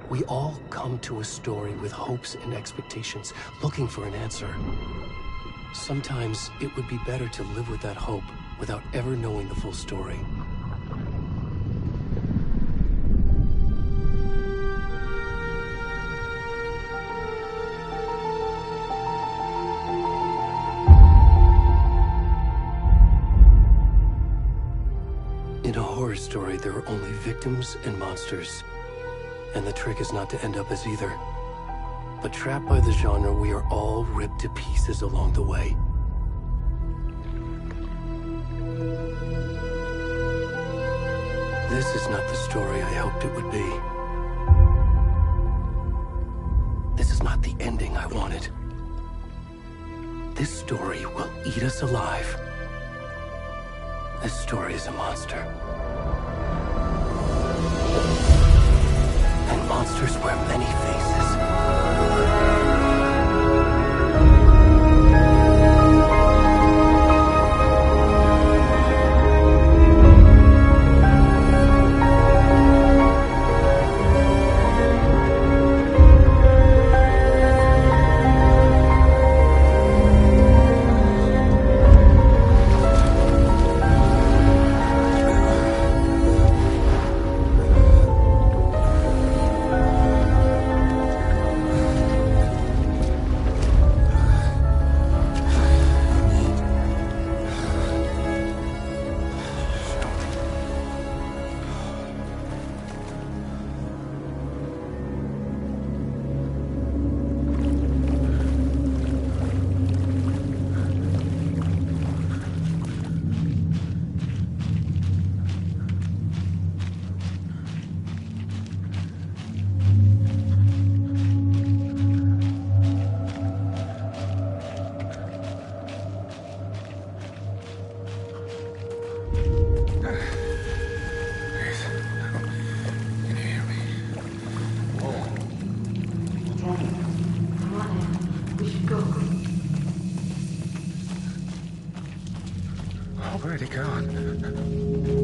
We all come to a story with hopes and expectations, looking for an answer. Sometimes it would be better to live with that hope without ever knowing the full story. In a horror story, there are only victims and monsters. And the trick is not to end up as either. But trapped by the genre, we are all ripped to pieces along the way. This is not the story I hoped it would be. This is not the ending I wanted. This story will eat us alive. This story is a monster. And monsters wear many faces. Where'd he gone?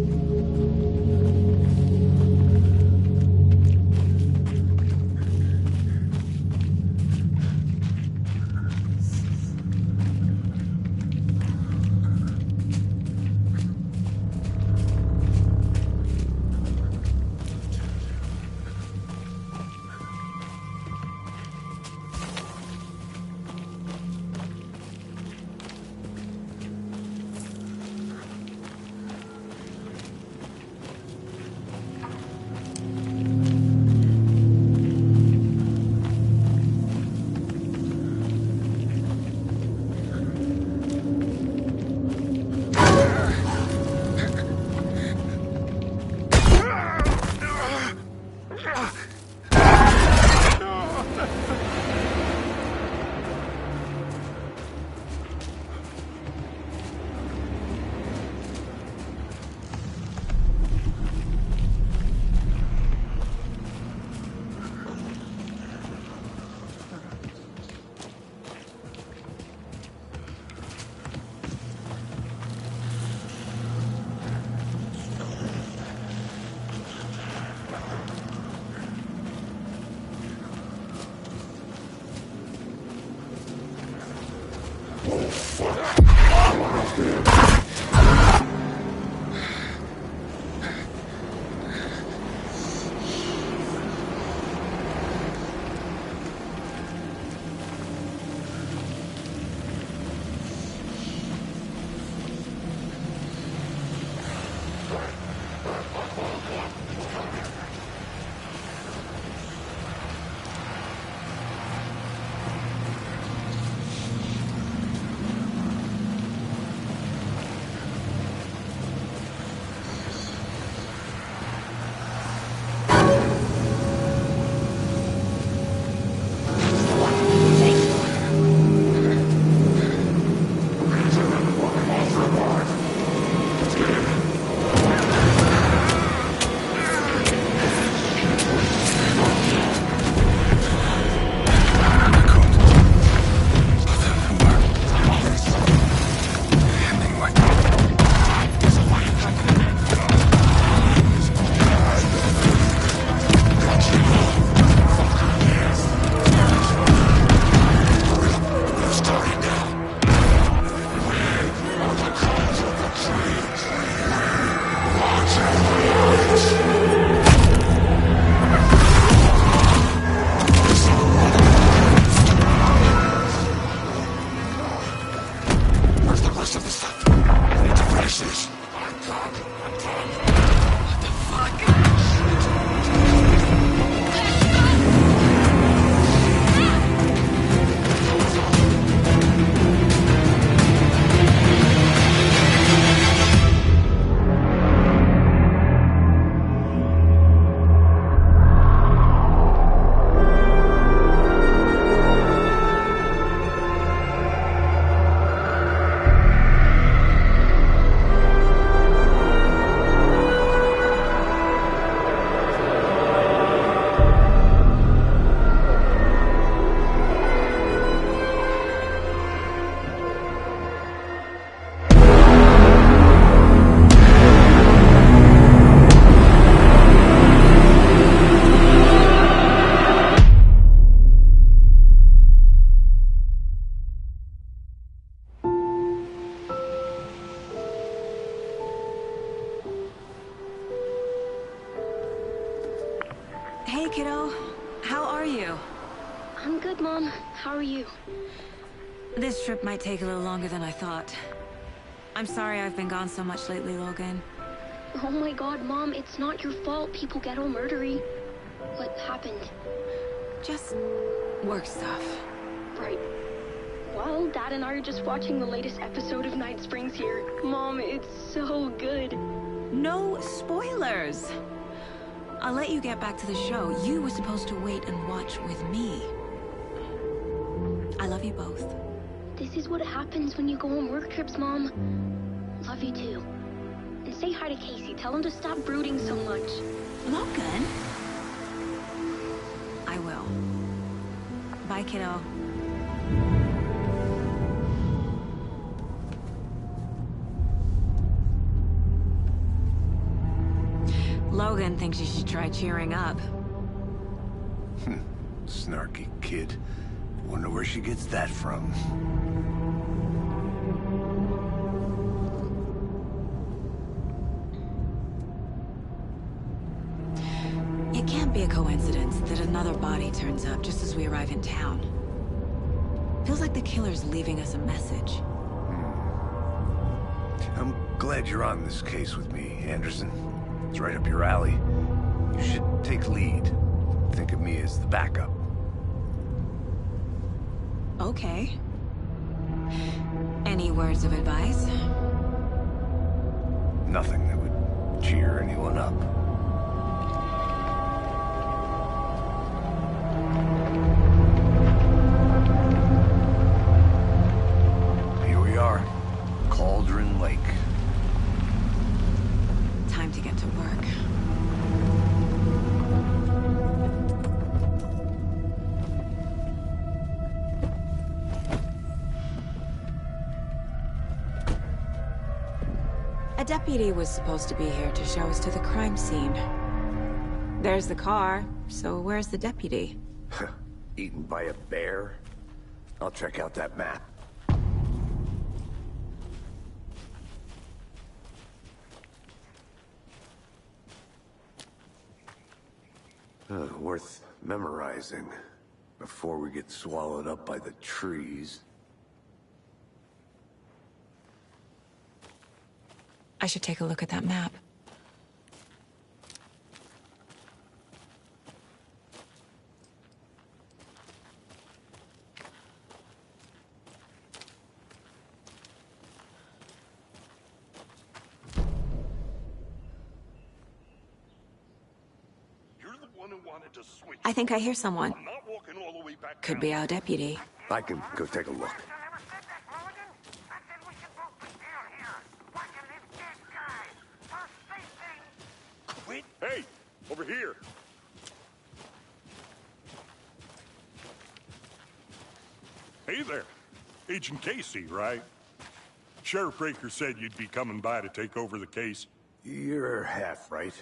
kiddo. How are you? I'm good, Mom. How are you? This trip might take a little longer than I thought. I'm sorry I've been gone so much lately, Logan. Oh my god, Mom, it's not your fault people get all murdery. What happened? Just work stuff. Right. Well, Dad and I are just watching the latest episode of Night Springs here. Mom, it's so good. No spoilers! I'll let you get back to the show. You were supposed to wait and watch with me. I love you both. This is what happens when you go on work trips, Mom. Love you too. And say hi to Casey. Tell him to stop brooding so much. Logan? I will. Bye, kiddo. Logan thinks you should try cheering up. Snarky kid. Wonder where she gets that from. It can't be a coincidence that another body turns up just as we arrive in town. Feels like the killer's leaving us a message. I'm glad you're on this case with me, Anderson. It's right up your alley. You should take lead. Think of me as the backup. Okay. Any words of advice? Nothing that would cheer anyone up. Here we are. Cauldron Lake. Time to get to work. A deputy was supposed to be here to show us to the crime scene. There's the car, so where's the deputy? Eaten by a bear? I'll check out that map. Worth memorizing before we get swallowed up by the trees. I should take a look at that map. I think I hear someone. Could be our deputy. I can go take a look. Wait! Hey! Over here! Hey there! Agent Casey, right? Sheriff Breaker said you'd be coming by to take over the case. You're half right.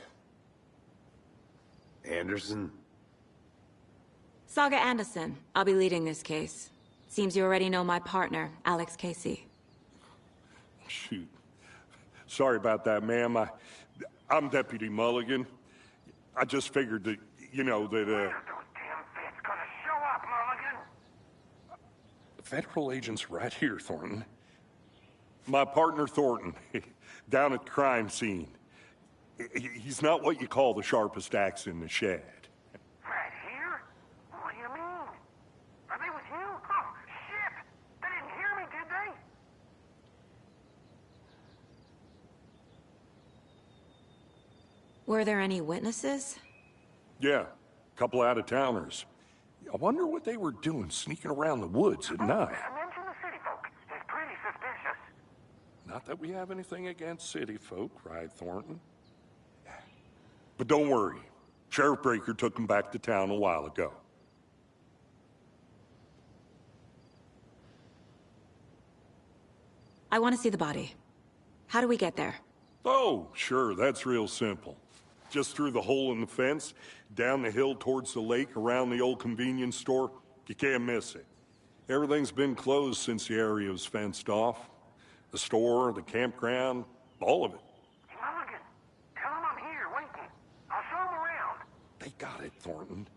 Anderson? Saga Anderson. I'll be leading this case. Seems you already know my partner, Alex Casey. Shoot. Sorry about that, ma'am. I'm Deputy Mulligan. I just figured that, you know, that, Those damn feds gonna show up, Mulligan? The federal agent's right here, Thornton. My partner, Thornton, down at the crime scene. He's not what you call the sharpest axe in the shed. Right here? What do you mean? Are they with you? Oh, shit! They didn't hear me, did they? Were there any witnesses? Yeah, a couple out-of-towners. I wonder what they were doing sneaking around the woods at night. Mention the city folk. It's pretty suspicious. Not that we have anything against city folk, right, Thornton? But don't worry. Sheriff Breaker took them back to town a while ago. I want to see the body. How do we get there? Oh, sure, that's real simple. Just through the hole in the fence, down the hill towards the lake, around the old convenience store. You can't miss it. Everything's been closed since the area was fenced off. The store, the campground, all of it. Mulligan, tell them I'm here, waiting. I'll show them around. They got it Thornton.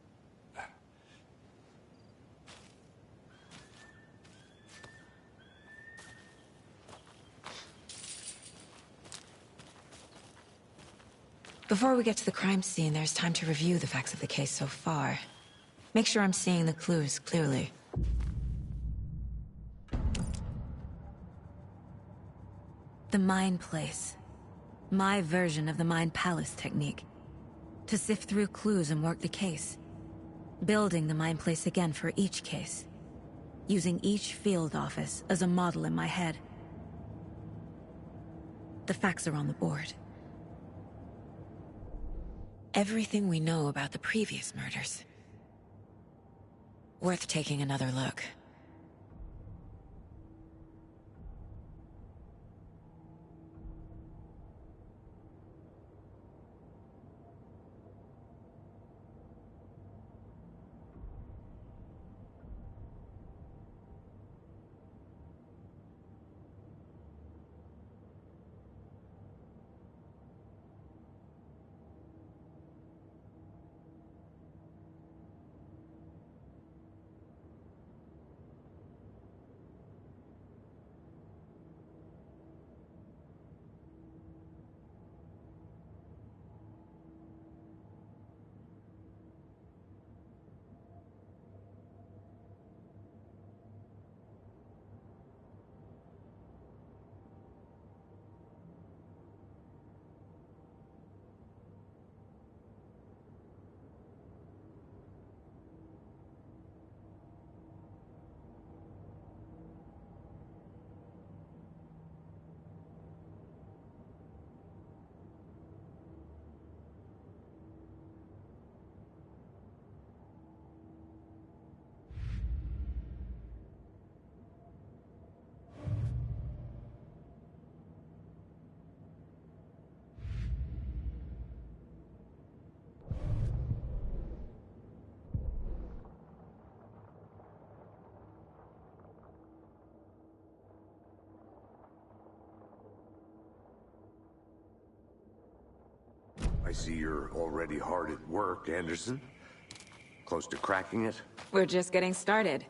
Before we get to the crime scene, there's time to review the facts of the case so far. Make sure I'm seeing the clues clearly. The Mind Place. My version of the Mind Palace technique. To sift through clues and work the case. Building the Mind Place again for each case. Using each field office as a model in my head. The facts are on the board. Everything we know about the previous murders. Worth taking another look. I see you're already hard at work, Anderson. Close to cracking it? We're just getting started.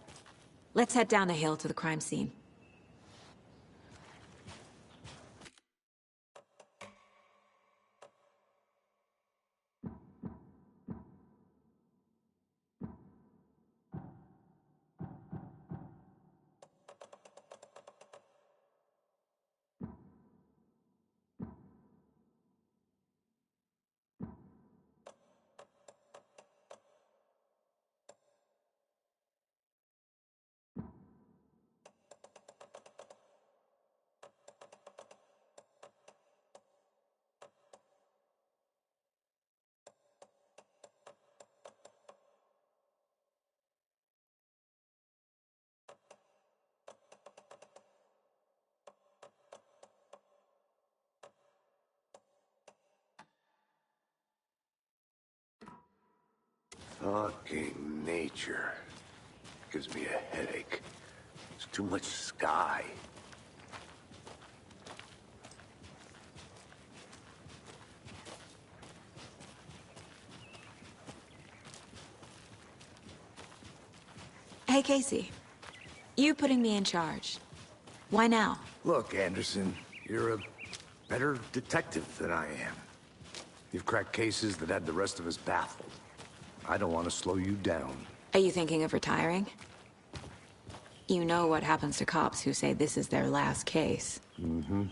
Let's head down the hill to the crime scene. Fucking nature. Gives me a headache. There's too much sky. Hey, Casey. You putting me in charge. Why now? Look, Anderson, you're a better detective than I am. You've cracked cases that had the rest of us baffled. I don't want to slow you down. Are you thinking of retiring? You know what happens to cops who say this is their last case. Mm-hmm.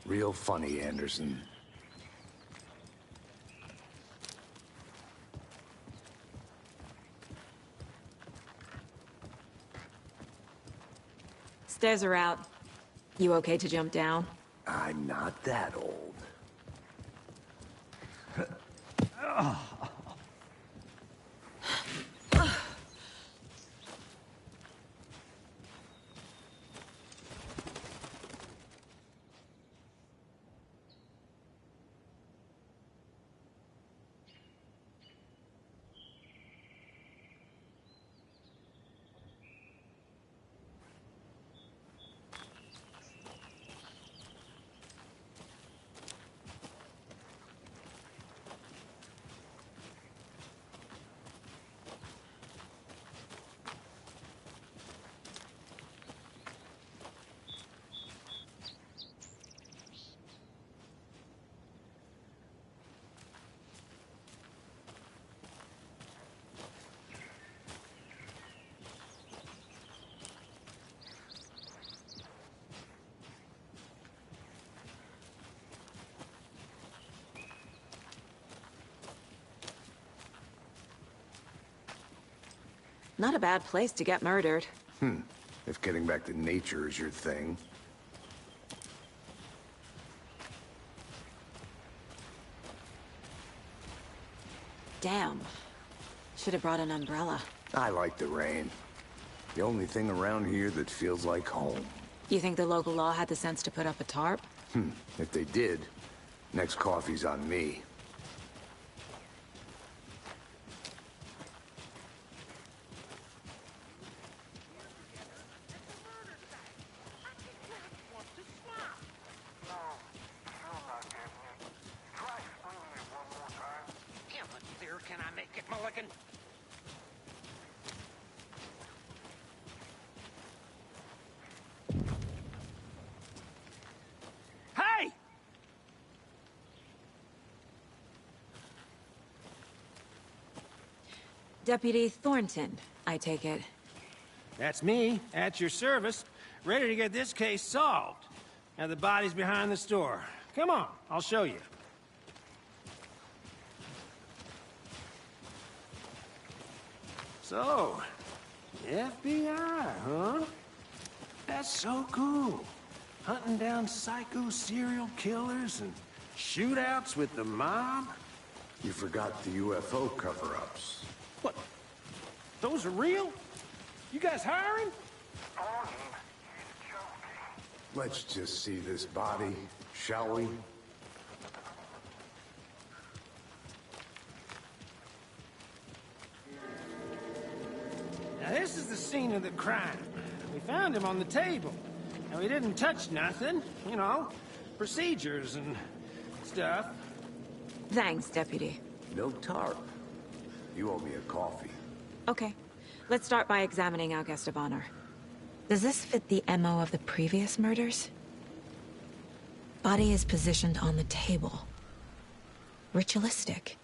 Real funny, Anderson. Stairs are out. You okay to jump down? I'm not that old. Not a bad place to get murdered. If getting back to nature is your thing. Damn. Should have brought an umbrella. I like the rain. The only thing around here that feels like home. You think the local law had the sense to put up a tarp? If they did, next coffee's on me. Can I make it, Mulligan? Hey! Deputy Thornton, I take it. That's me, at your service, ready to get this case solved. Now the body's behind the store. Come on, I'll show you. So, FBI, huh? That's so cool. Hunting down psycho serial killers and shootouts with the mob. You forgot the UFO cover-ups. What? Those are real? You guys hiring? Let's just see this body, shall we? Now this is the scene of the crime. We found him on the table. Now he didn't touch nothing, you know, procedures and stuff. Thanks, Deputy. No tarp. You owe me a coffee. Okay. Let's start by examining our guest of honor. Does this fit the MO of the previous murders? Body is positioned on the table. Ritualistic.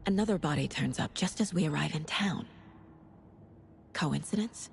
Another body turns up just as we arrive in town. Coincidence?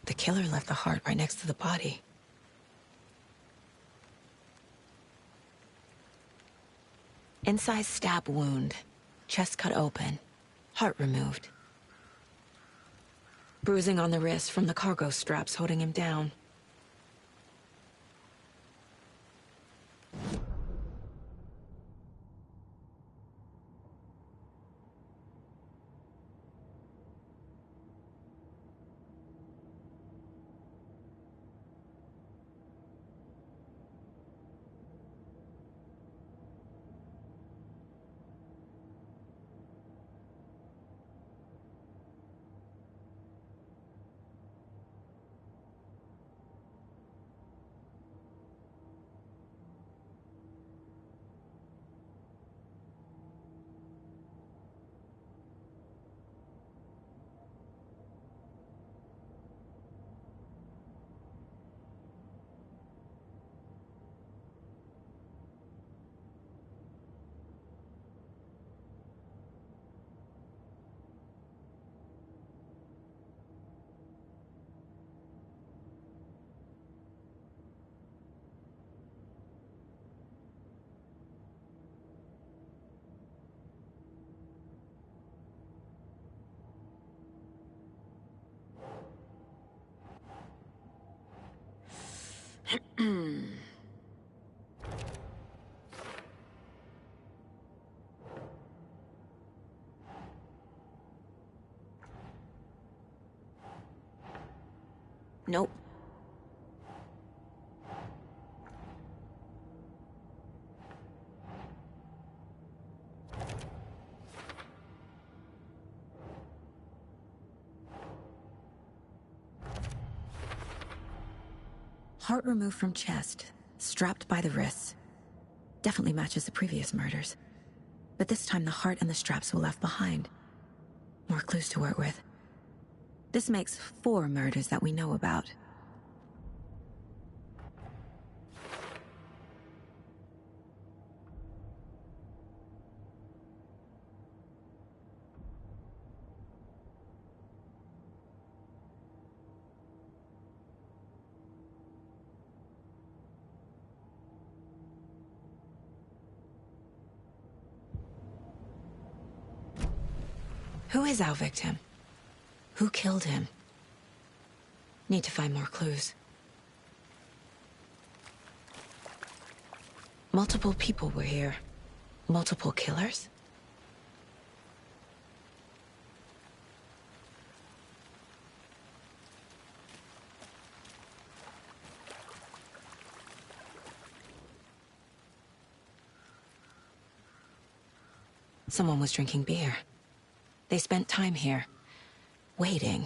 The killer left the heart right next to the body. Incised stab wound. Chest cut open. Heart removed. Bruising on the wrist from the cargo straps holding him down. Nope. Heart removed from chest, strapped by the wrists. Definitely matches the previous murders. But this time the heart and the straps were left behind. More clues to work with. This makes 4 murders that we know about. Who is our victim? Who killed him? Need to find more clues. Multiple people were here. Multiple killers? Someone was drinking beer. They spent time here, waiting.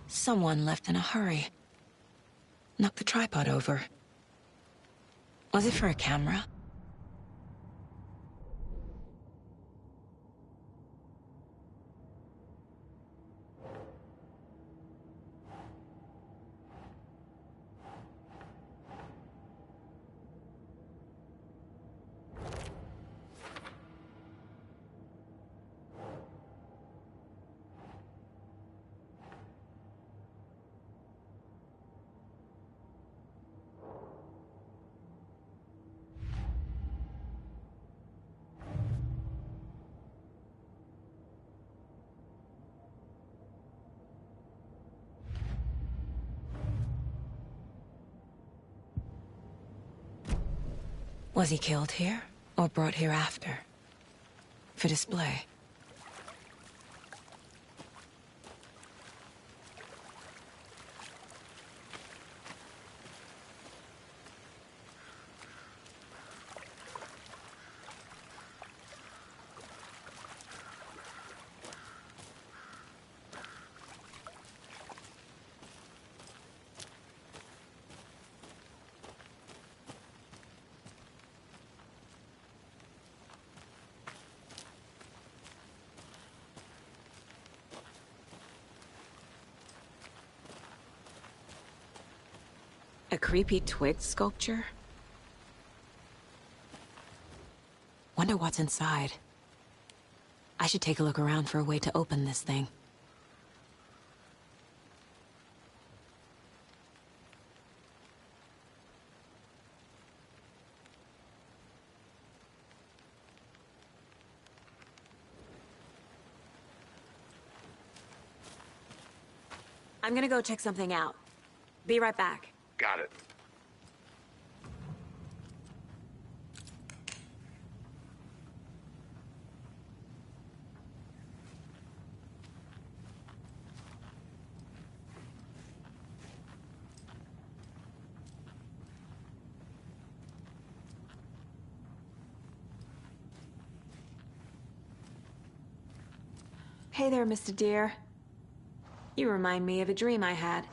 Someone left in a hurry. Knocked the tripod over. Was it for a camera? Was he killed here, or brought here after? For display? A creepy twig sculpture? Wonder what's inside. I should take a look around for a way to open this thing. I'm gonna go check something out. Be right back. Got it. Hey there, Mr. Deer. You remind me of a dream I had.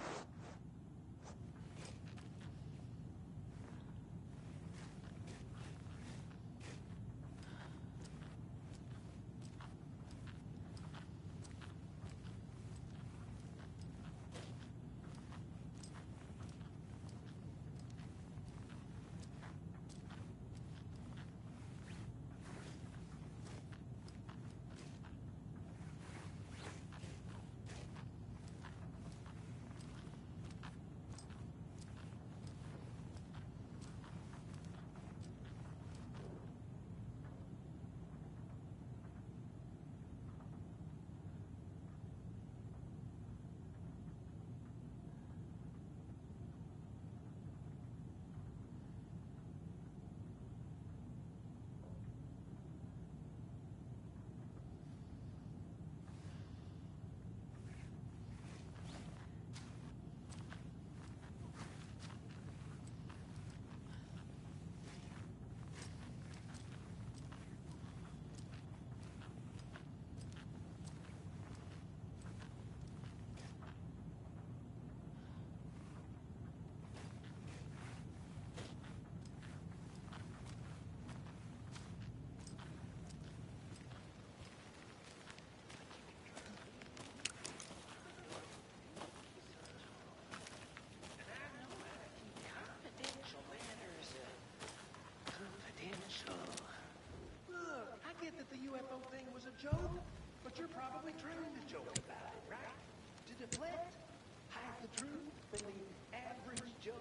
probably trying to joke about it, right? To deflect, hide the truth from the average Joe.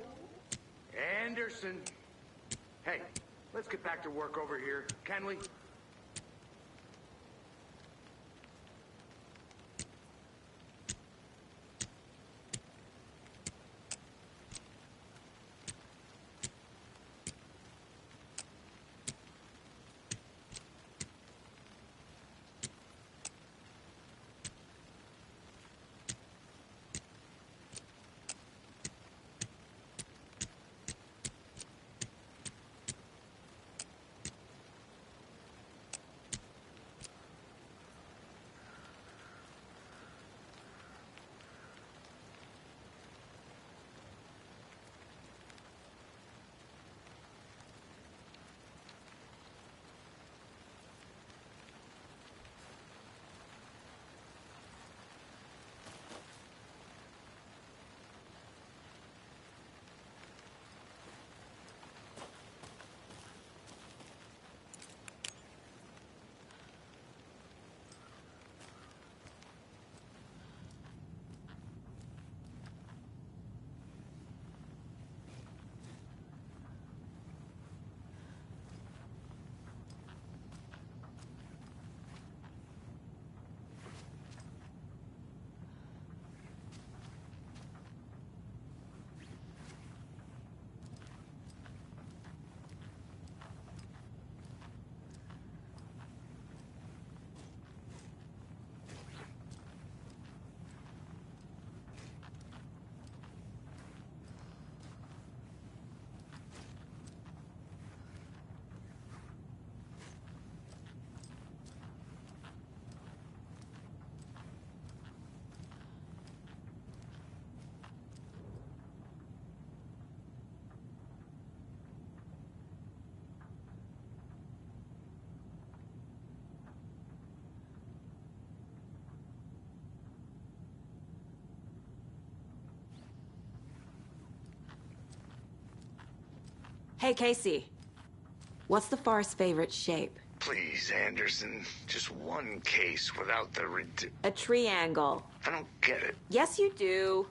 Anderson! Hey, let's get back to work over here, can we? Hey, Casey. What's the Forest's favorite shape? Please, Anderson. Just one case without the A triangle. I don't get it. Yes, you do.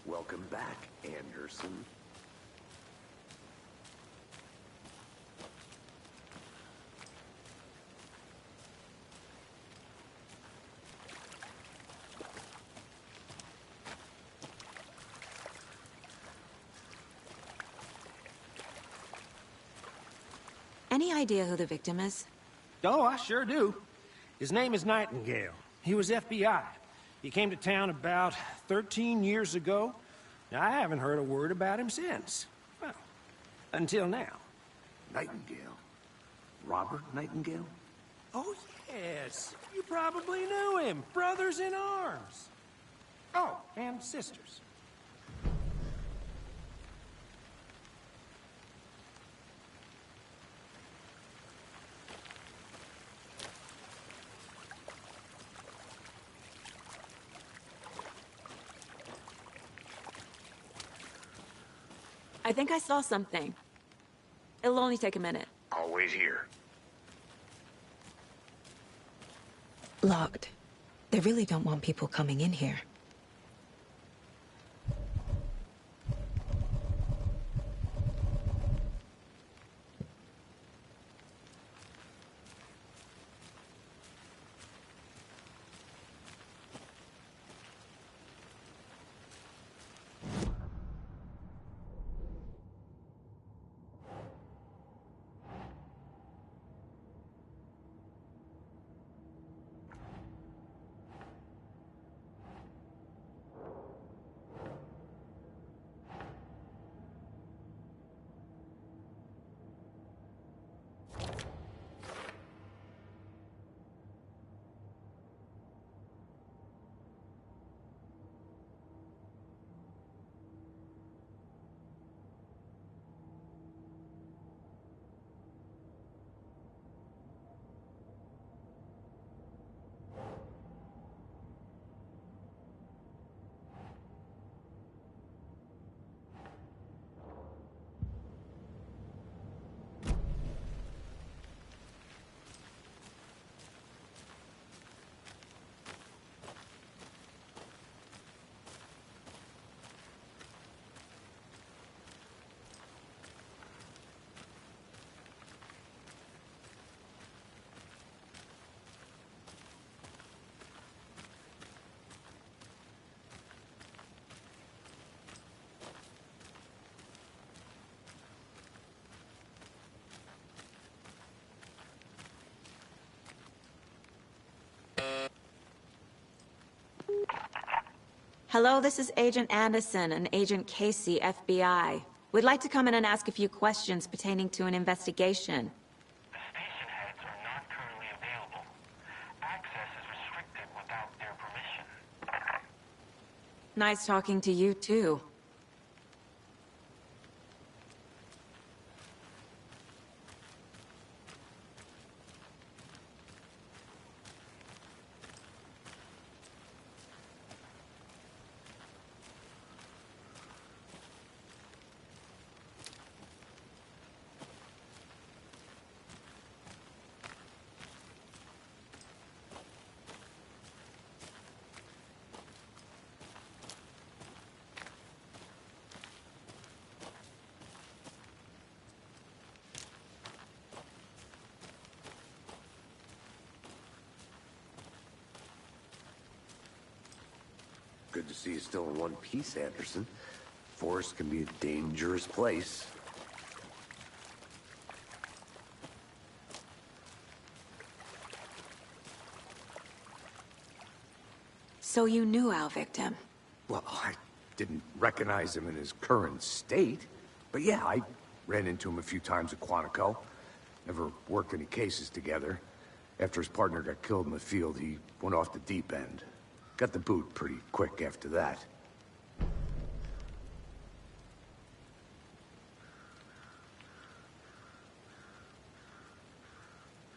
Welcome back, Anderson. Any idea who the victim is? Oh, I sure do. His name is Nightingale. He was FBI. He came to town about 13 years ago. Now, I haven't heard a word about him since. Well, until now. Nightingale? Robert Nightingale? Oh, yes. You probably knew him. Brothers in arms. Oh, and sisters. I think I saw something. It'll only take a minute. Always here. Locked. They really don't want people coming in here. Hello, this is Agent Anderson and Agent Casey, FBI. We'd like to come in and ask a few questions pertaining to an investigation. The station heads are not currently available. Access is restricted without their permission. Nice talking to you, too. Good to see you still in one piece, Anderson. Forest can be a dangerous place. So you knew our victim? Well, I didn't recognize him in his current state. But yeah, I ran into him a few times at Quantico. Never worked any cases together. After his partner got killed in the field, he went off the deep end. Got the boot pretty quick after that.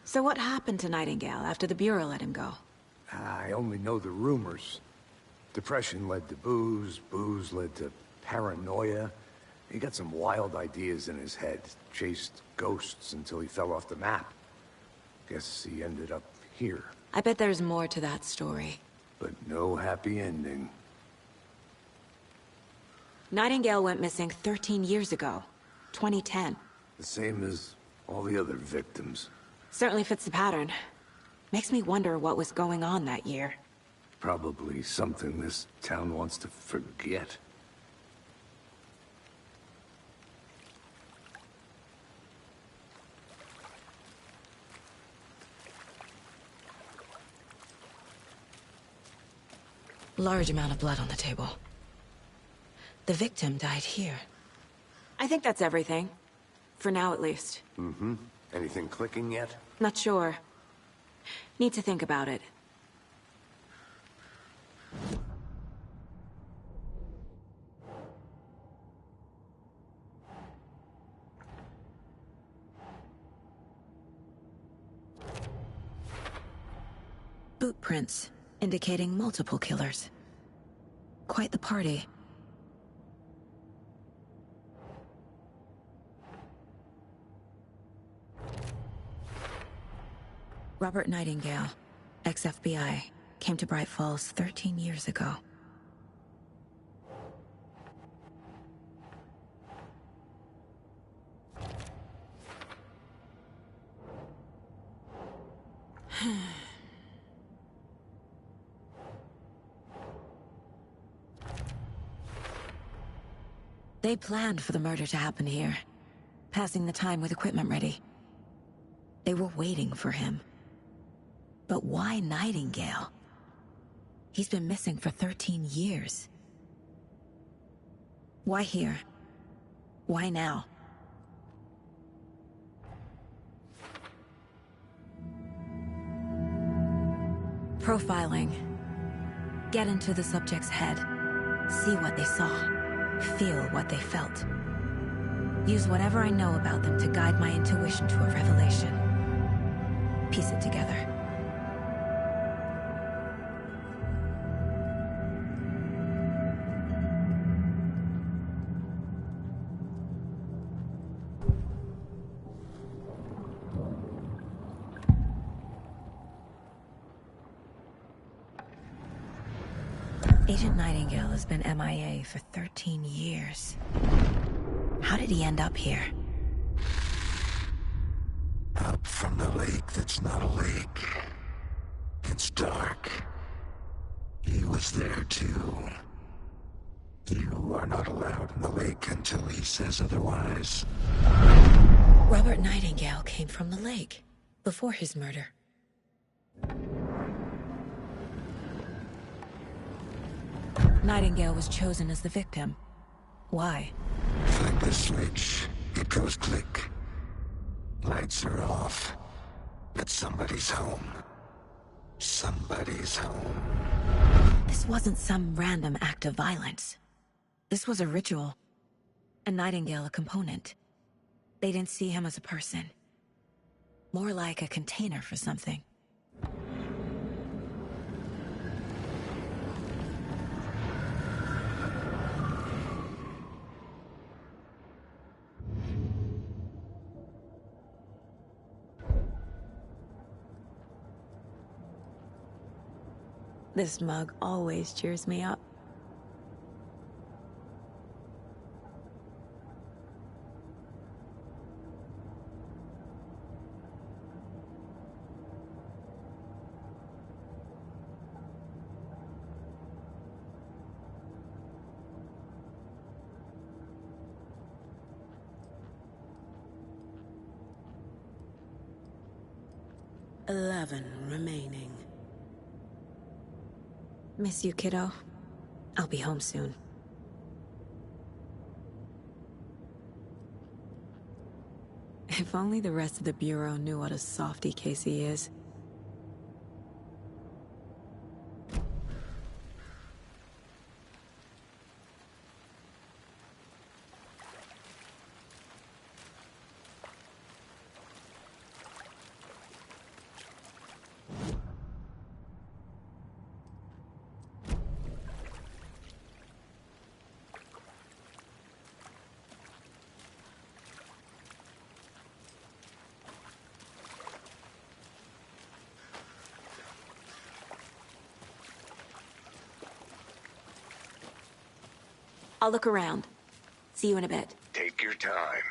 So what happened to Nightingale after the Bureau let him go? I only know the rumors. Depression led to booze, booze led to paranoia. He got some wild ideas in his head, chased ghosts until he fell off the map. Guess he ended up here. I bet there's more to that story. But no happy ending. Nightingale went missing 13 years ago. 2010. The same as all the other victims. Certainly fits the pattern. Makes me wonder what was going on that year. Probably something this town wants to forget. Large amount of blood on the table. The victim died here. I think that's everything. For now, at least. Mm-hmm. Anything clicking yet? Not sure. Need to think about it. Boot prints, indicating multiple killers. Quite the party. Robert Nightingale, ex-FBI, came to Bright Falls 13 years ago. They planned for the murder to happen here, passing the time with equipment ready. They were waiting for him. But why Nightingale? He's been missing for 13 years. Why here? Why now? Profiling. Get into the subject's head. See what they saw. Feel what they felt. Use whatever I know about them to guide my intuition to a revelation. Piece it together. Agent Nightingale has been MIA for 13 years. How did he end up here? Up from the lake that's not a lake. It's dark. He was there too. You are not allowed in the lake until he says otherwise. Robert Nightingale came from the lake, before his murder. Nightingale was chosen as the victim. Why? Flip the switch. It goes click. Lights are off. But somebody's home. Somebody's home. This wasn't some random act of violence. This was a ritual. And Nightingale a component. They didn't see him as a person. More like a container for something. This mug always cheers me up. "11 remaining. Miss you, kiddo. I'll be home soon. If only the rest of the Bureau knew what a softy Casey is. I'll look around. See you in a bit. Take your time.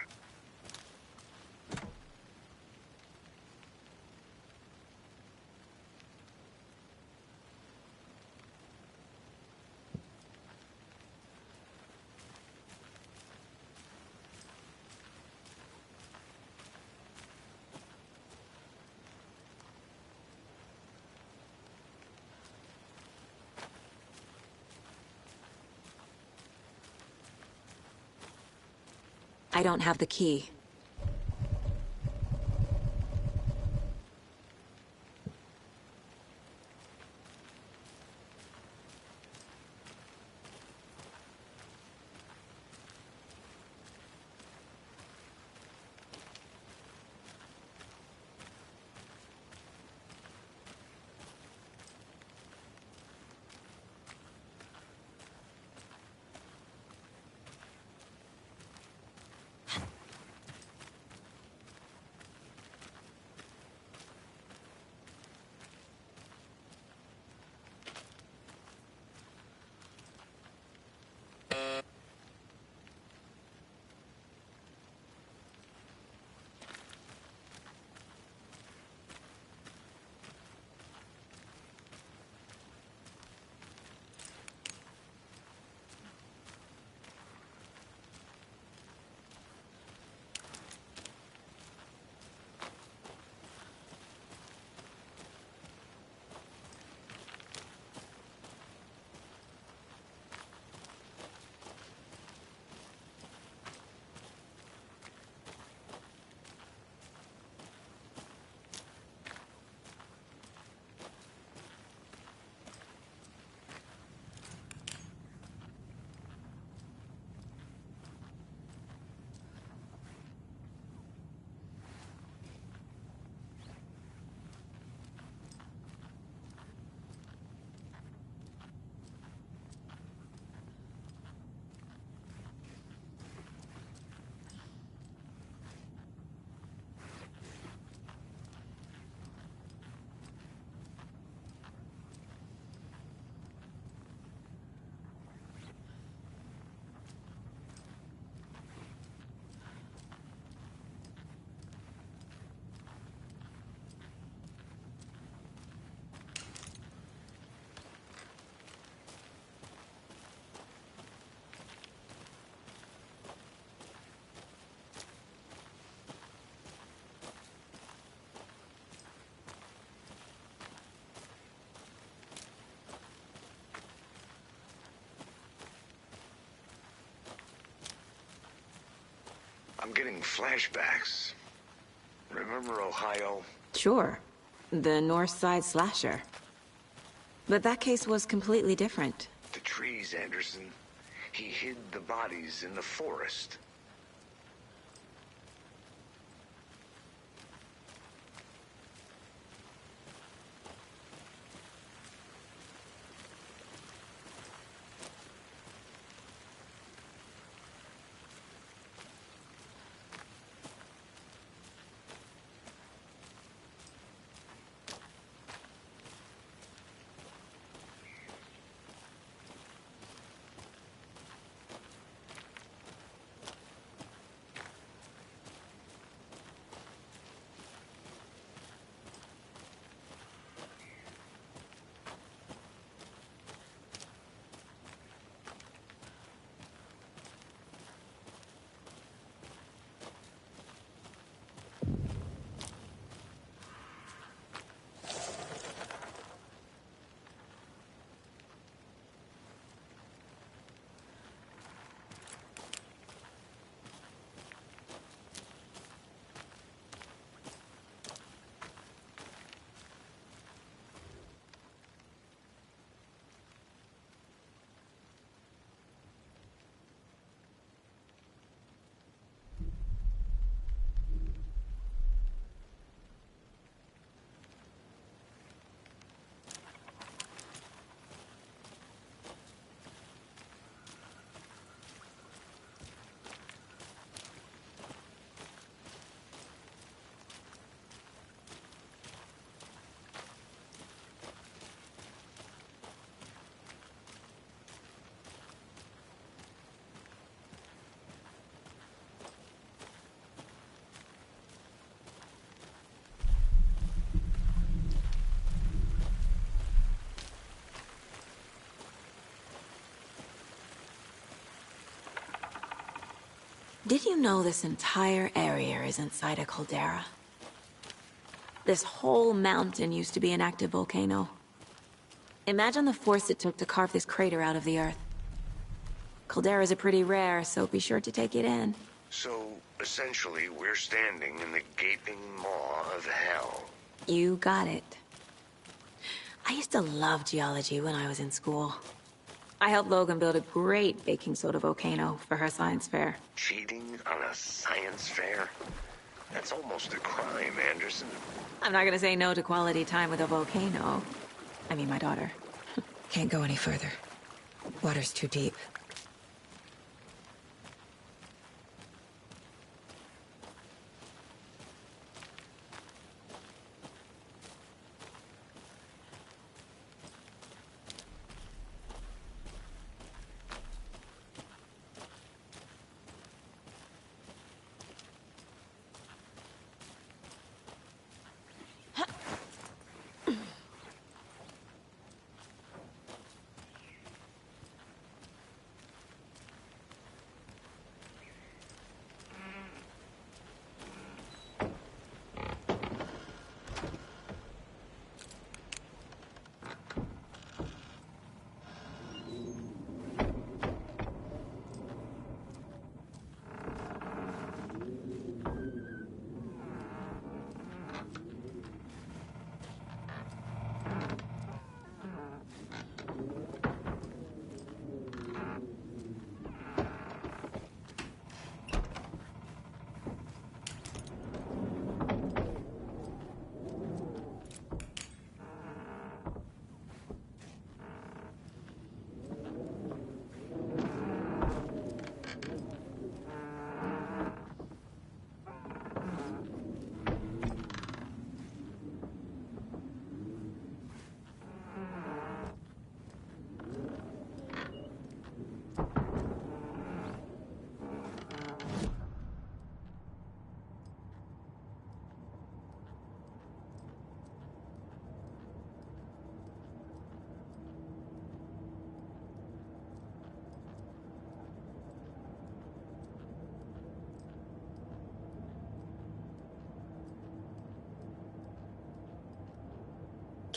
I don't have the key. getting flashbacks. Remember Ohio? Sure. The North Side slasher. But that case was completely different. The trees, Anderson. He hid the bodies in the forest. Did you know this entire area is inside a caldera? This whole mountain used to be an active volcano. Imagine the force it took to carve this crater out of the earth. Calderas are pretty rare, so be sure to take it in. So, essentially, we're standing in the gaping maw of hell. You got it. I used to love geology when I was in school. I helped Logan build a great baking soda volcano for her science fair. Cheating on a science fair? That's almost a crime, Anderson. I'm not gonna say no to quality time with a volcano. I mean, my daughter. Can't go any further. Water's too deep.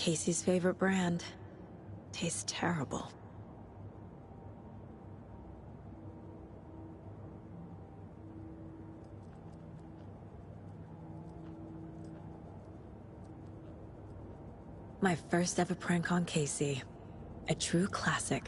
Casey's favorite brand. Tastes terrible. My first ever prank on Casey. A true classic.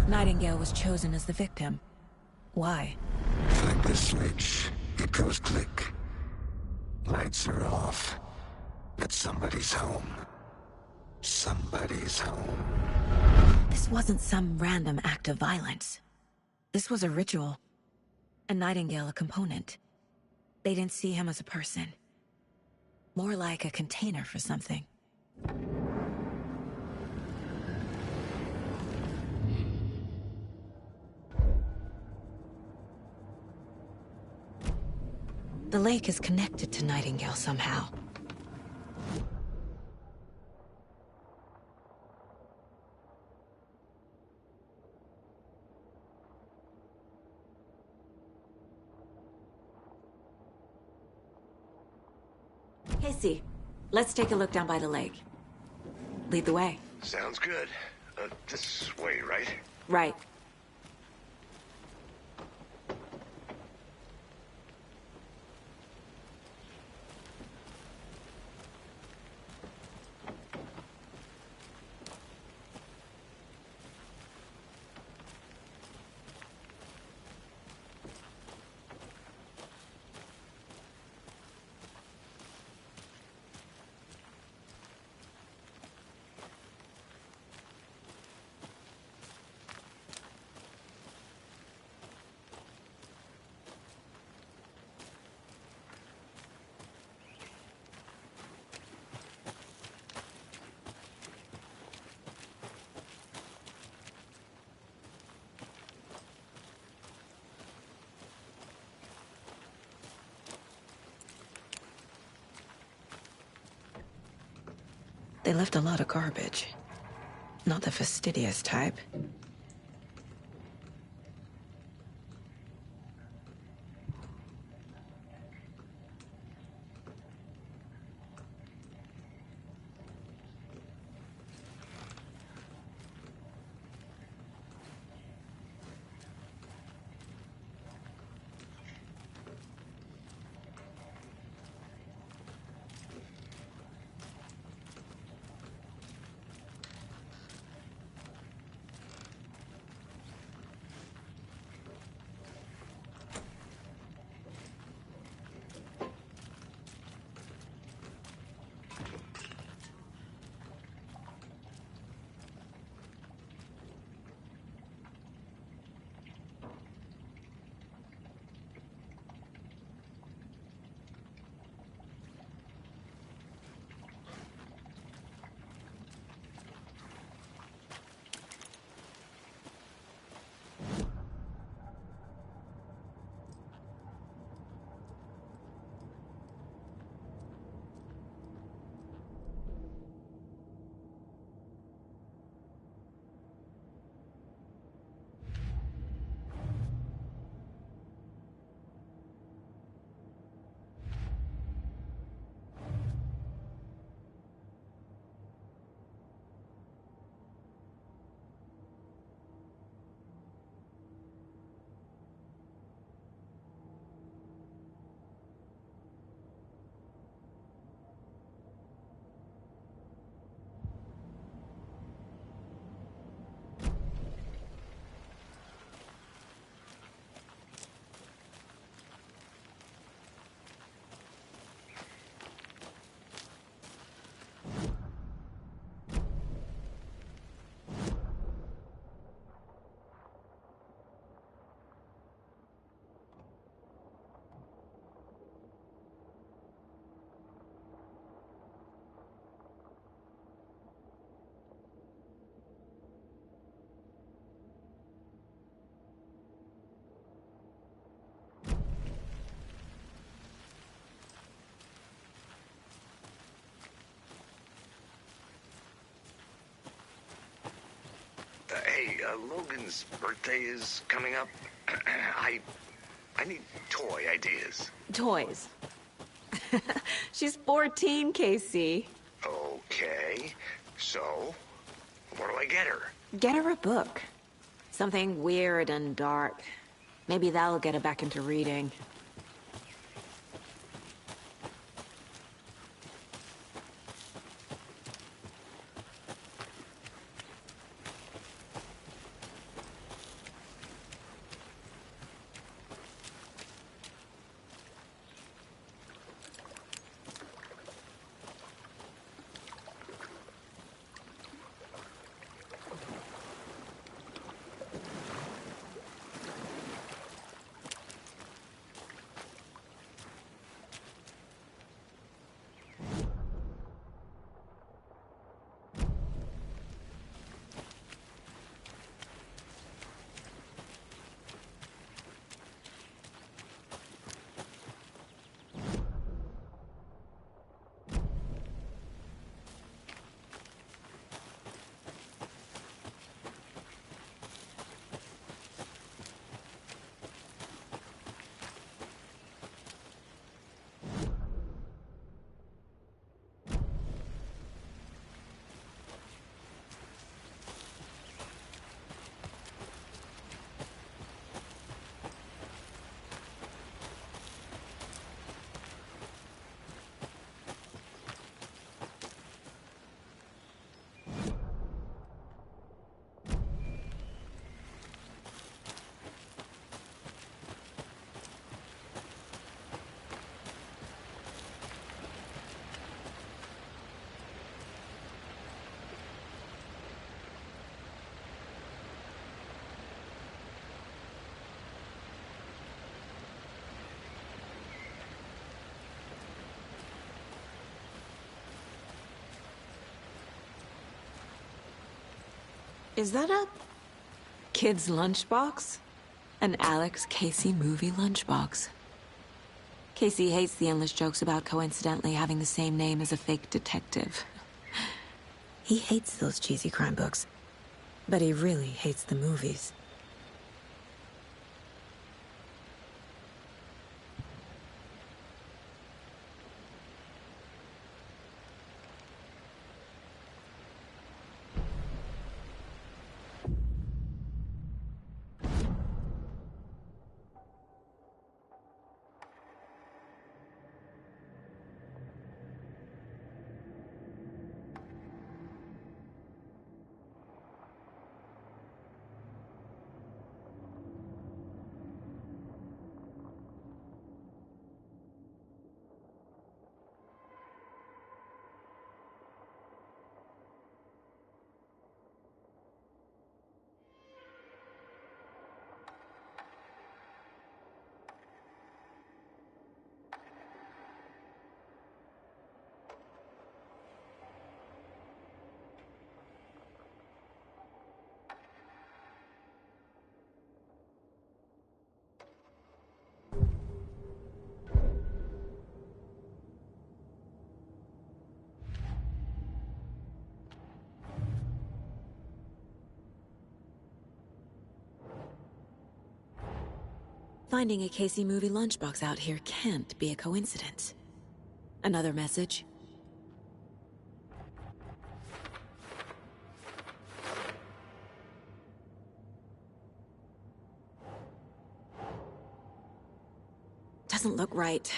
Nightingale was chosen as the victim. Why? Flip the switch. It goes click. Lights are off. But somebody's home. Somebody's home. This wasn't some random act of violence. This was a ritual. And Nightingale a component. They didn't see him as a person. More like a container for something. The lake is connected to Nightingale somehow. Casey, let's take a look down by the lake. Lead the way. Sounds good. This way, right? Right. They left a lot of garbage. Not the fastidious type. Logan's birthday is coming up. I need toy ideas. Toys. She's 14, Casey. Okay, so what do I get her? Get her a book. Something weird and dark. Maybe that'll get her back into reading. Is that a kid's lunchbox? An Alex Casey movie lunchbox. Casey hates the endless jokes about coincidentally having the same name as a fake detective. He hates those cheesy crime books, but he really hates the movies. Finding a Casey movie lunchbox out here can't be a coincidence. Another message? Doesn't look right.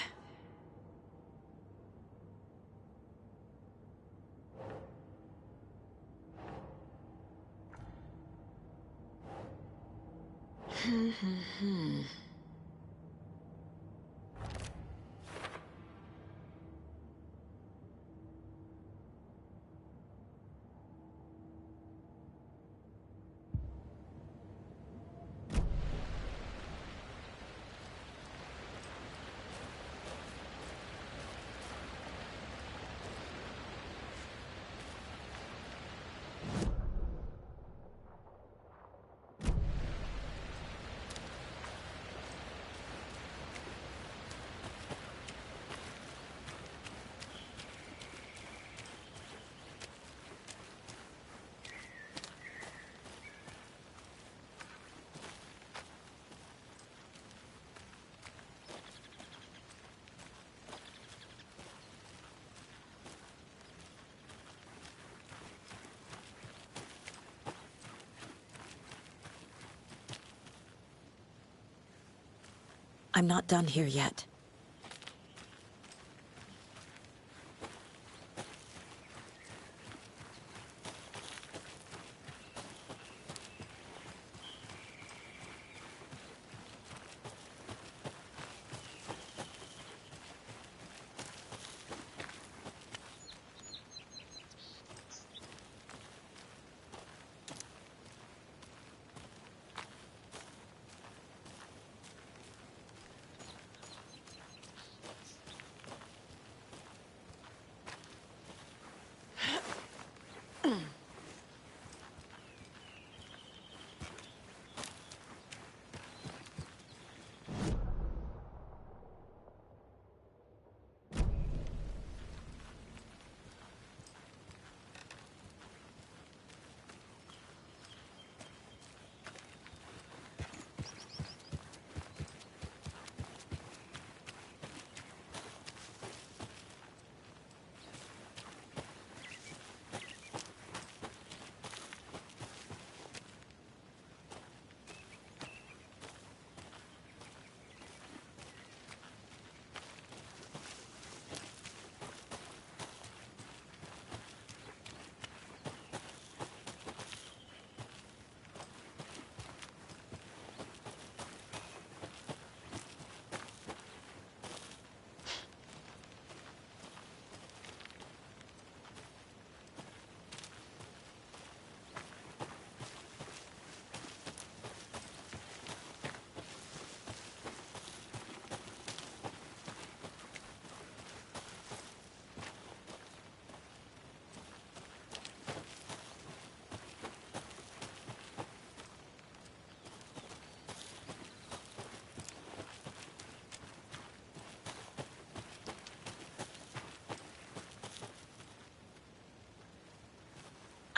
I'm not done here yet.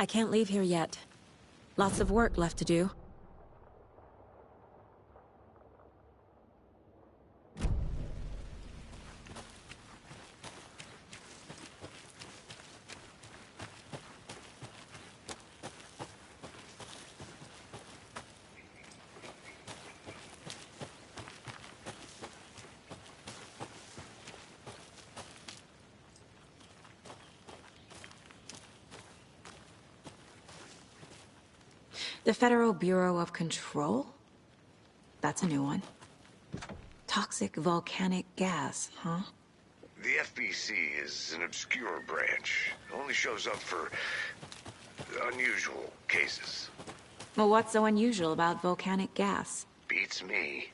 I can't leave here yet. Lots of work left to do. The Federal Bureau of Control? That's a new one. Toxic volcanic gas, huh? The FBC is an obscure branch. It only shows up for unusual cases. Well, what's so unusual about volcanic gas? Beats me.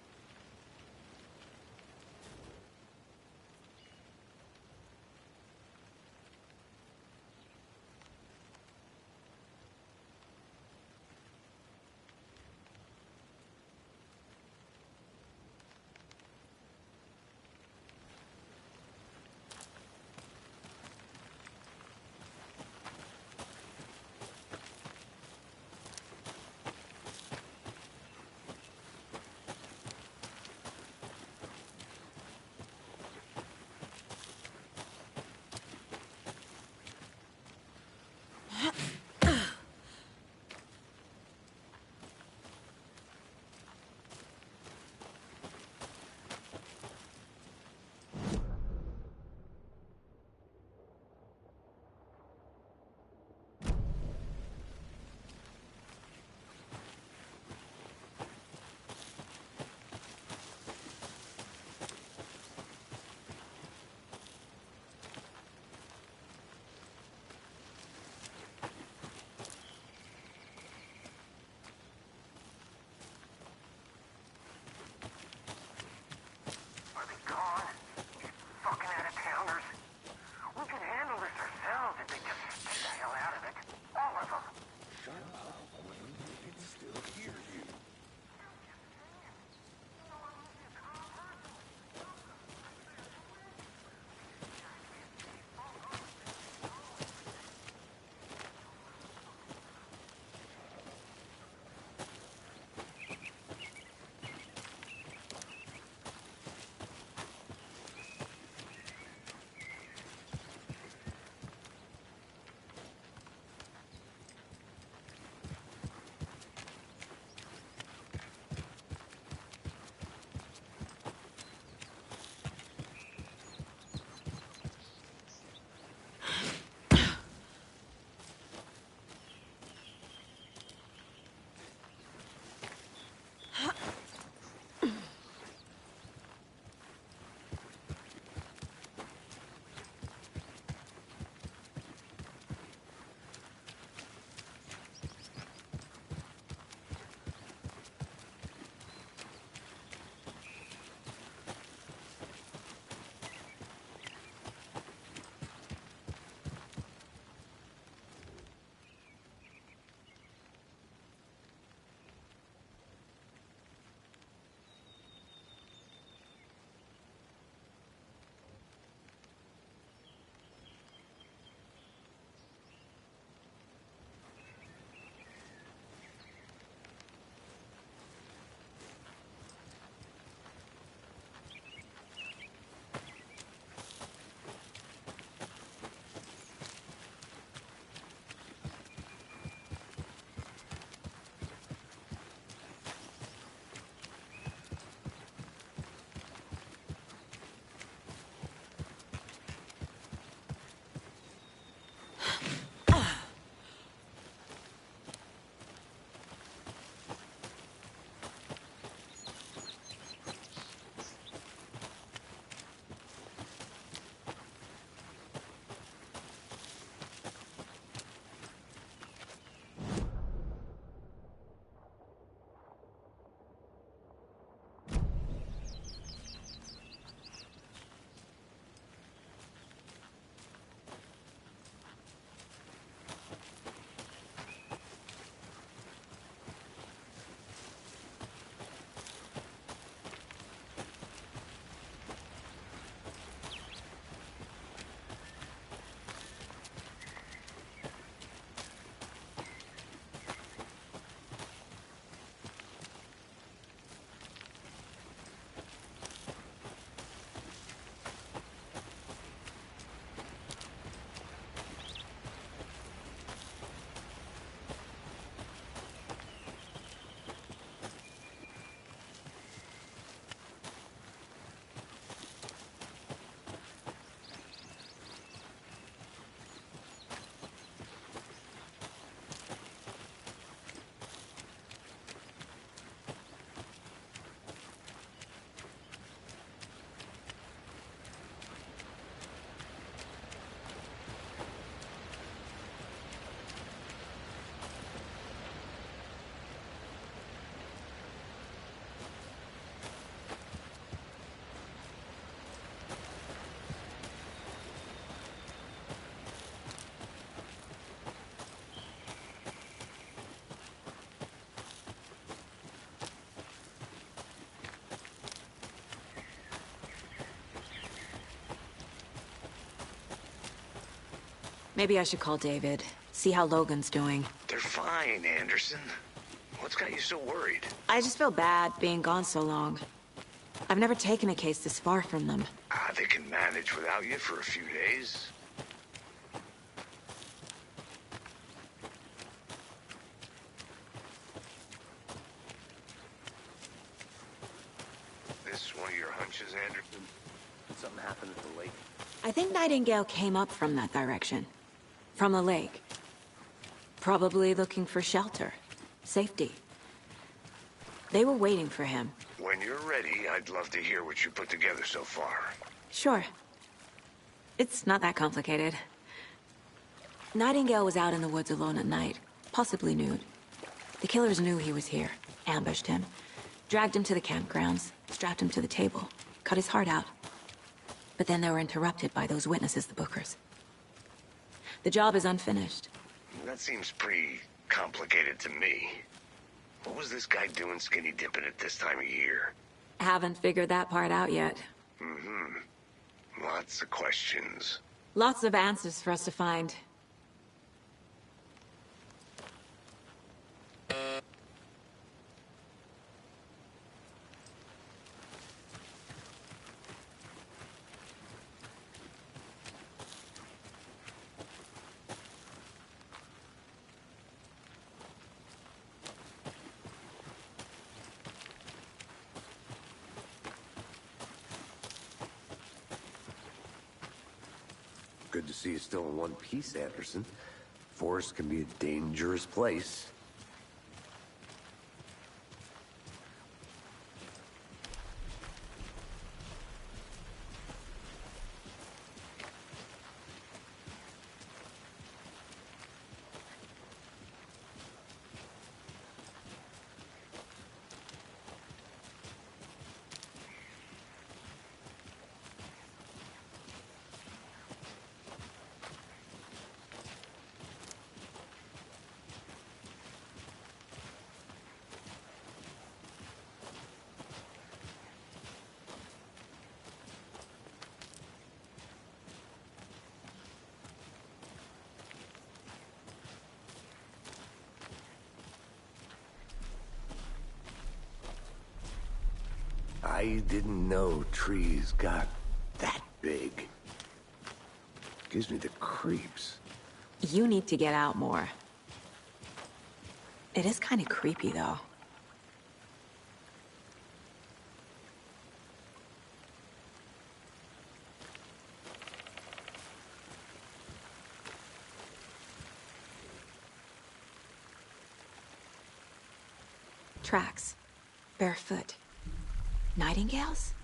Maybe I should call David, see how Logan's doing. They're fine, Anderson. What's got you so worried? I just feel bad being gone so long. I've never taken a case this far from them. They can manage without you for a few days. This one of your hunches, Anderson? Did something happen at the lake? I think Nightingale came up from that direction. From the lake. Probably looking for shelter. Safety. They were waiting for him. When you're ready, I'd love to hear what you put together so far. Sure. It's not that complicated. Nightingale was out in the woods alone at night, possibly nude. The killers knew he was here, ambushed him, dragged him to the campgrounds, strapped him to the table, cut his heart out. But then they were interrupted by those witnesses, the Bookers. The job is unfinished. That seems pretty complicated to me. What was this guy doing skinny dipping at this time of year? Haven't figured that part out yet. Lots of questions. Lots of answers for us to find. Good to see you still in one piece, Anderson. Forest can be a dangerous place. I didn't know trees got that big. Gives me the creeps. You need to get out more. It is kind of creepy, though. Tracks. Barefoot. Nightingales?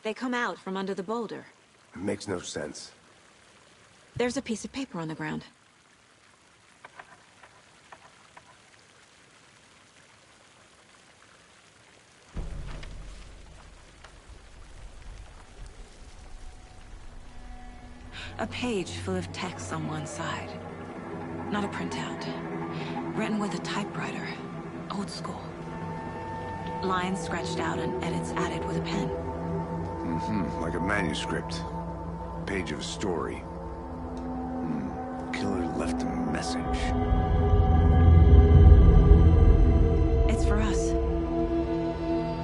They come out from under the boulder. It makes no sense. There's a piece of paper on the ground. A page full of text on one side. Not a printout. Written with a typewriter. Old school. Lines scratched out and edits added with a pen. Like a manuscript. Page of a story. Killer left a message. It's for us.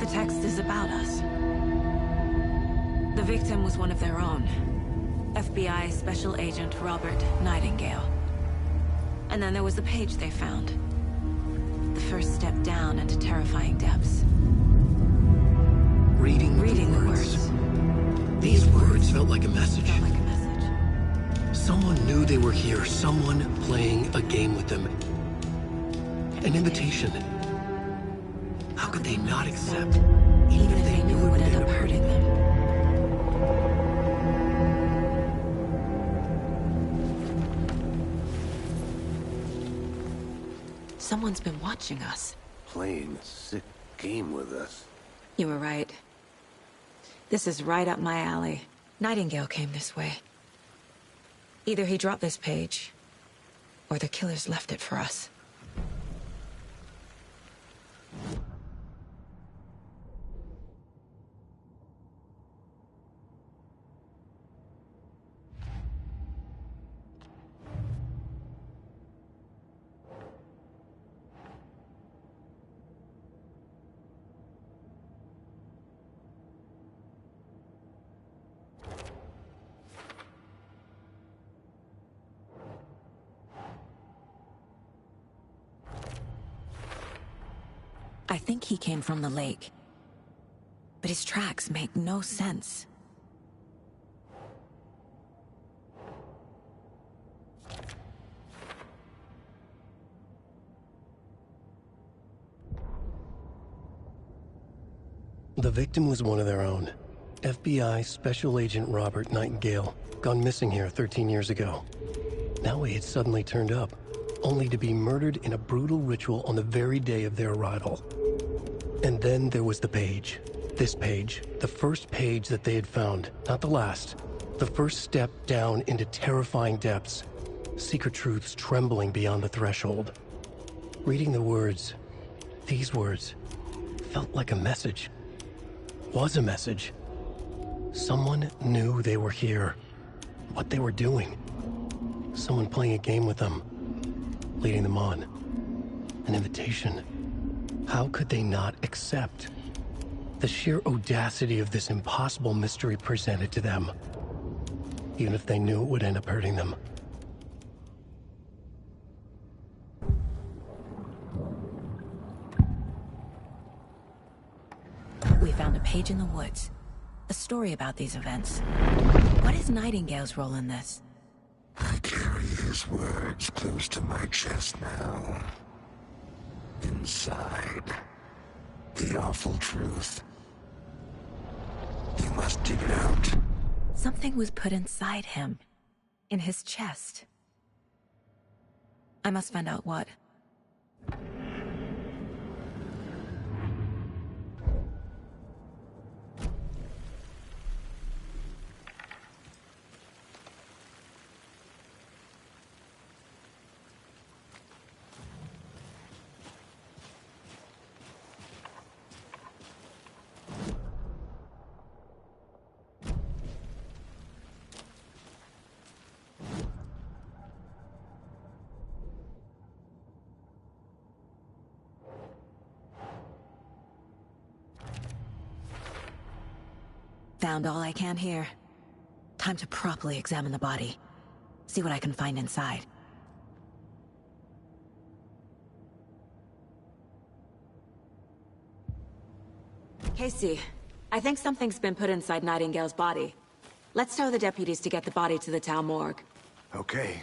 The text is about us. The victim was one of their own. FBI Special Agent Robert Nightingale. And then there was the page they found. The first step down into terrifying depths. Reading the words. These words felt like a message. Someone knew they were here. Someone playing a game with them. An invitation. How could they not accept? Even if they knew it would end up hurting them. Someone's been watching us. Playing a sick game with us. You were right. This is right up my alley. Nightingale came this way. Either he dropped this page, or the killers left it for us. I think he came from the lake. But his tracks make no sense. The victim was one of their own. FBI Special Agent Robert Nightingale, gone missing here 13 years ago. Now he had suddenly turned up, only to be murdered in a brutal ritual on the very day of their arrival. And then there was the page. This page, the first page that they had found, not the last. The first step down into terrifying depths. Secret truths trembling beyond the threshold. Reading the words, these words, felt like a message. Was a message. Someone knew they were here. What they were doing. Someone playing a game with them. Leading them on. An invitation. How could they not accept? The sheer audacity of this impossible mystery presented to them. Even if they knew it would end up hurting them. We found a page in the woods. A story about these events. What is Nightingale's role in this? I carry his words close to my chest now. Inside, the awful truth. You must dig it out. Something was put inside him. In his chest. I must find out what. Found all I can here. Time to properly examine the body. See what I can find inside. Casey, I think something's been put inside Nightingale's body. Let's tell the deputies to get the body to the town morgue. Okay.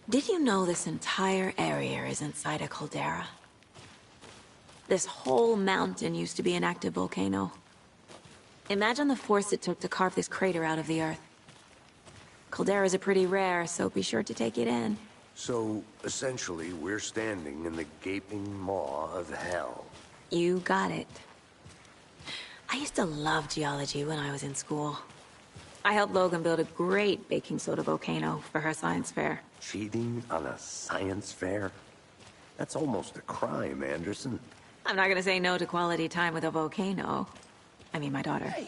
Did you know this entire area is inside a caldera? This whole mountain used to be an active volcano. Imagine the force it took to carve this crater out of the earth. Calderas are pretty rare, so be sure to take it in. So, essentially, we're standing in the gaping maw of hell. You got it. I used to love geology when I was in school. I helped Logan build a great baking soda volcano for her science fair. Cheating on a science fair? That's almost a crime, Anderson. I'm not gonna say no to quality time with a volcano. I mean, my daughter. Hey,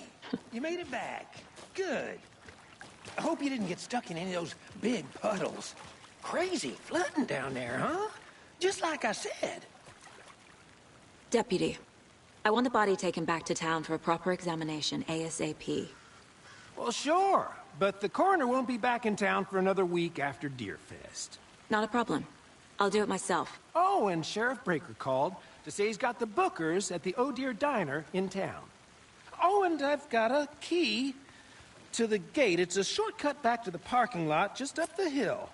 you made it back. Good. I hope you didn't get stuck in any of those big puddles. Crazy flooding down there, huh? Just like I said. Deputy, I want the body taken back to town for a proper examination, ASAP. Well, sure. But the coroner won't be back in town for another week after Deerfest. Not a problem. I'll do it myself. Oh, and Sheriff Breaker called to say he's got the Bookers at the Oh Dear Diner in town. Oh, and I've got a key to the gate. It's a shortcut back to the parking lot just up the hill.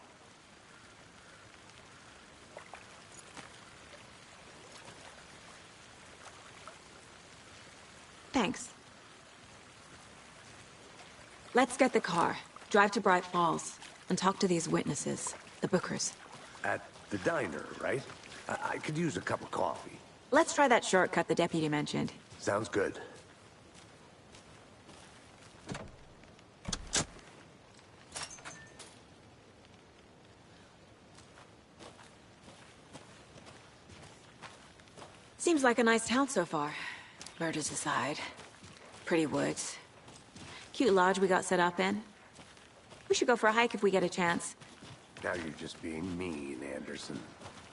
Thanks. Let's get the car, drive to Bright Falls, and talk to these witnesses, the Bookers. At the diner, right? I could use a cup of coffee. Let's try that shortcut the deputy mentioned. Sounds good. Seems like a nice town so far. Murders aside. Pretty woods. Cute lodge we got set up in. We should go for a hike if we get a chance. Now you're just being mean, Anderson.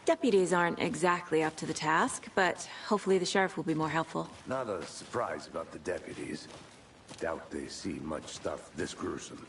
Deputies aren't exactly up to the task, but hopefully the sheriff will be more helpful. Not a surprise about the deputies. Doubt they see much stuff this gruesome.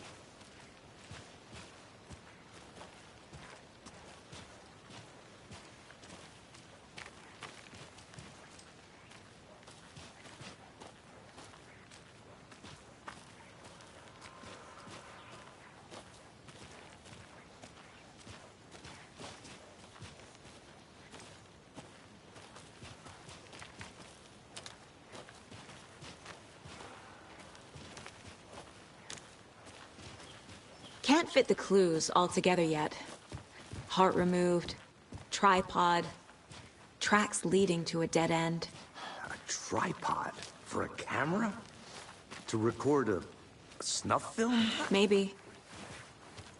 Can't fit the clues all together yet. Heart removed, tripod, tracks leading to a dead end. A tripod? For a camera? To record a snuff film? Maybe.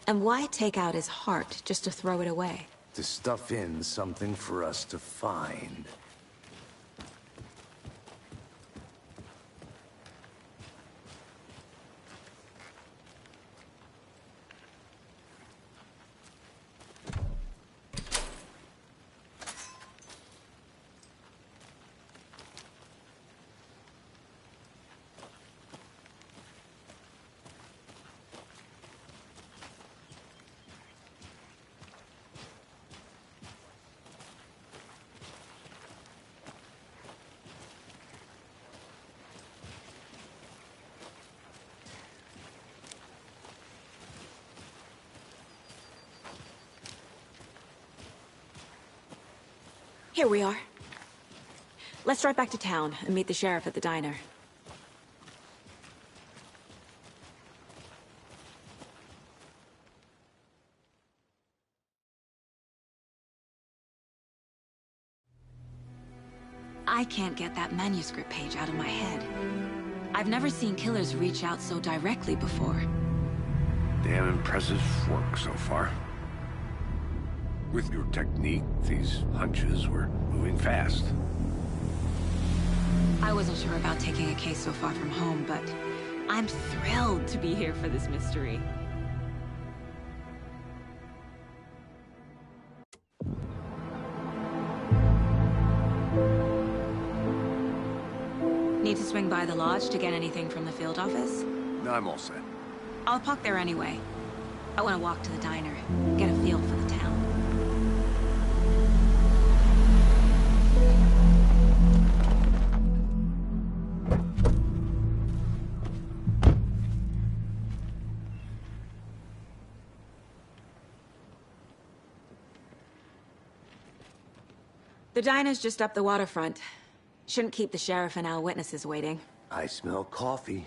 And why take out his heart just to throw it away? To stuff in something for us to find. Here we are. Let's drive back to town and meet the sheriff at the diner. I can't get that manuscript page out of my head. I've never seen killers reach out so directly before. Damn impressive work so far. With your technique, these hunches were moving fast. I wasn't sure about taking a case so far from home, but I'm thrilled to be here for this mystery. Need to swing by the lodge to get anything from the field office? No, I'm all set. I'll park there anyway. I want to walk to the diner, get a feel for the town. The diner's just up the waterfront. Shouldn't keep the sheriff and our witnesses waiting. I smell coffee.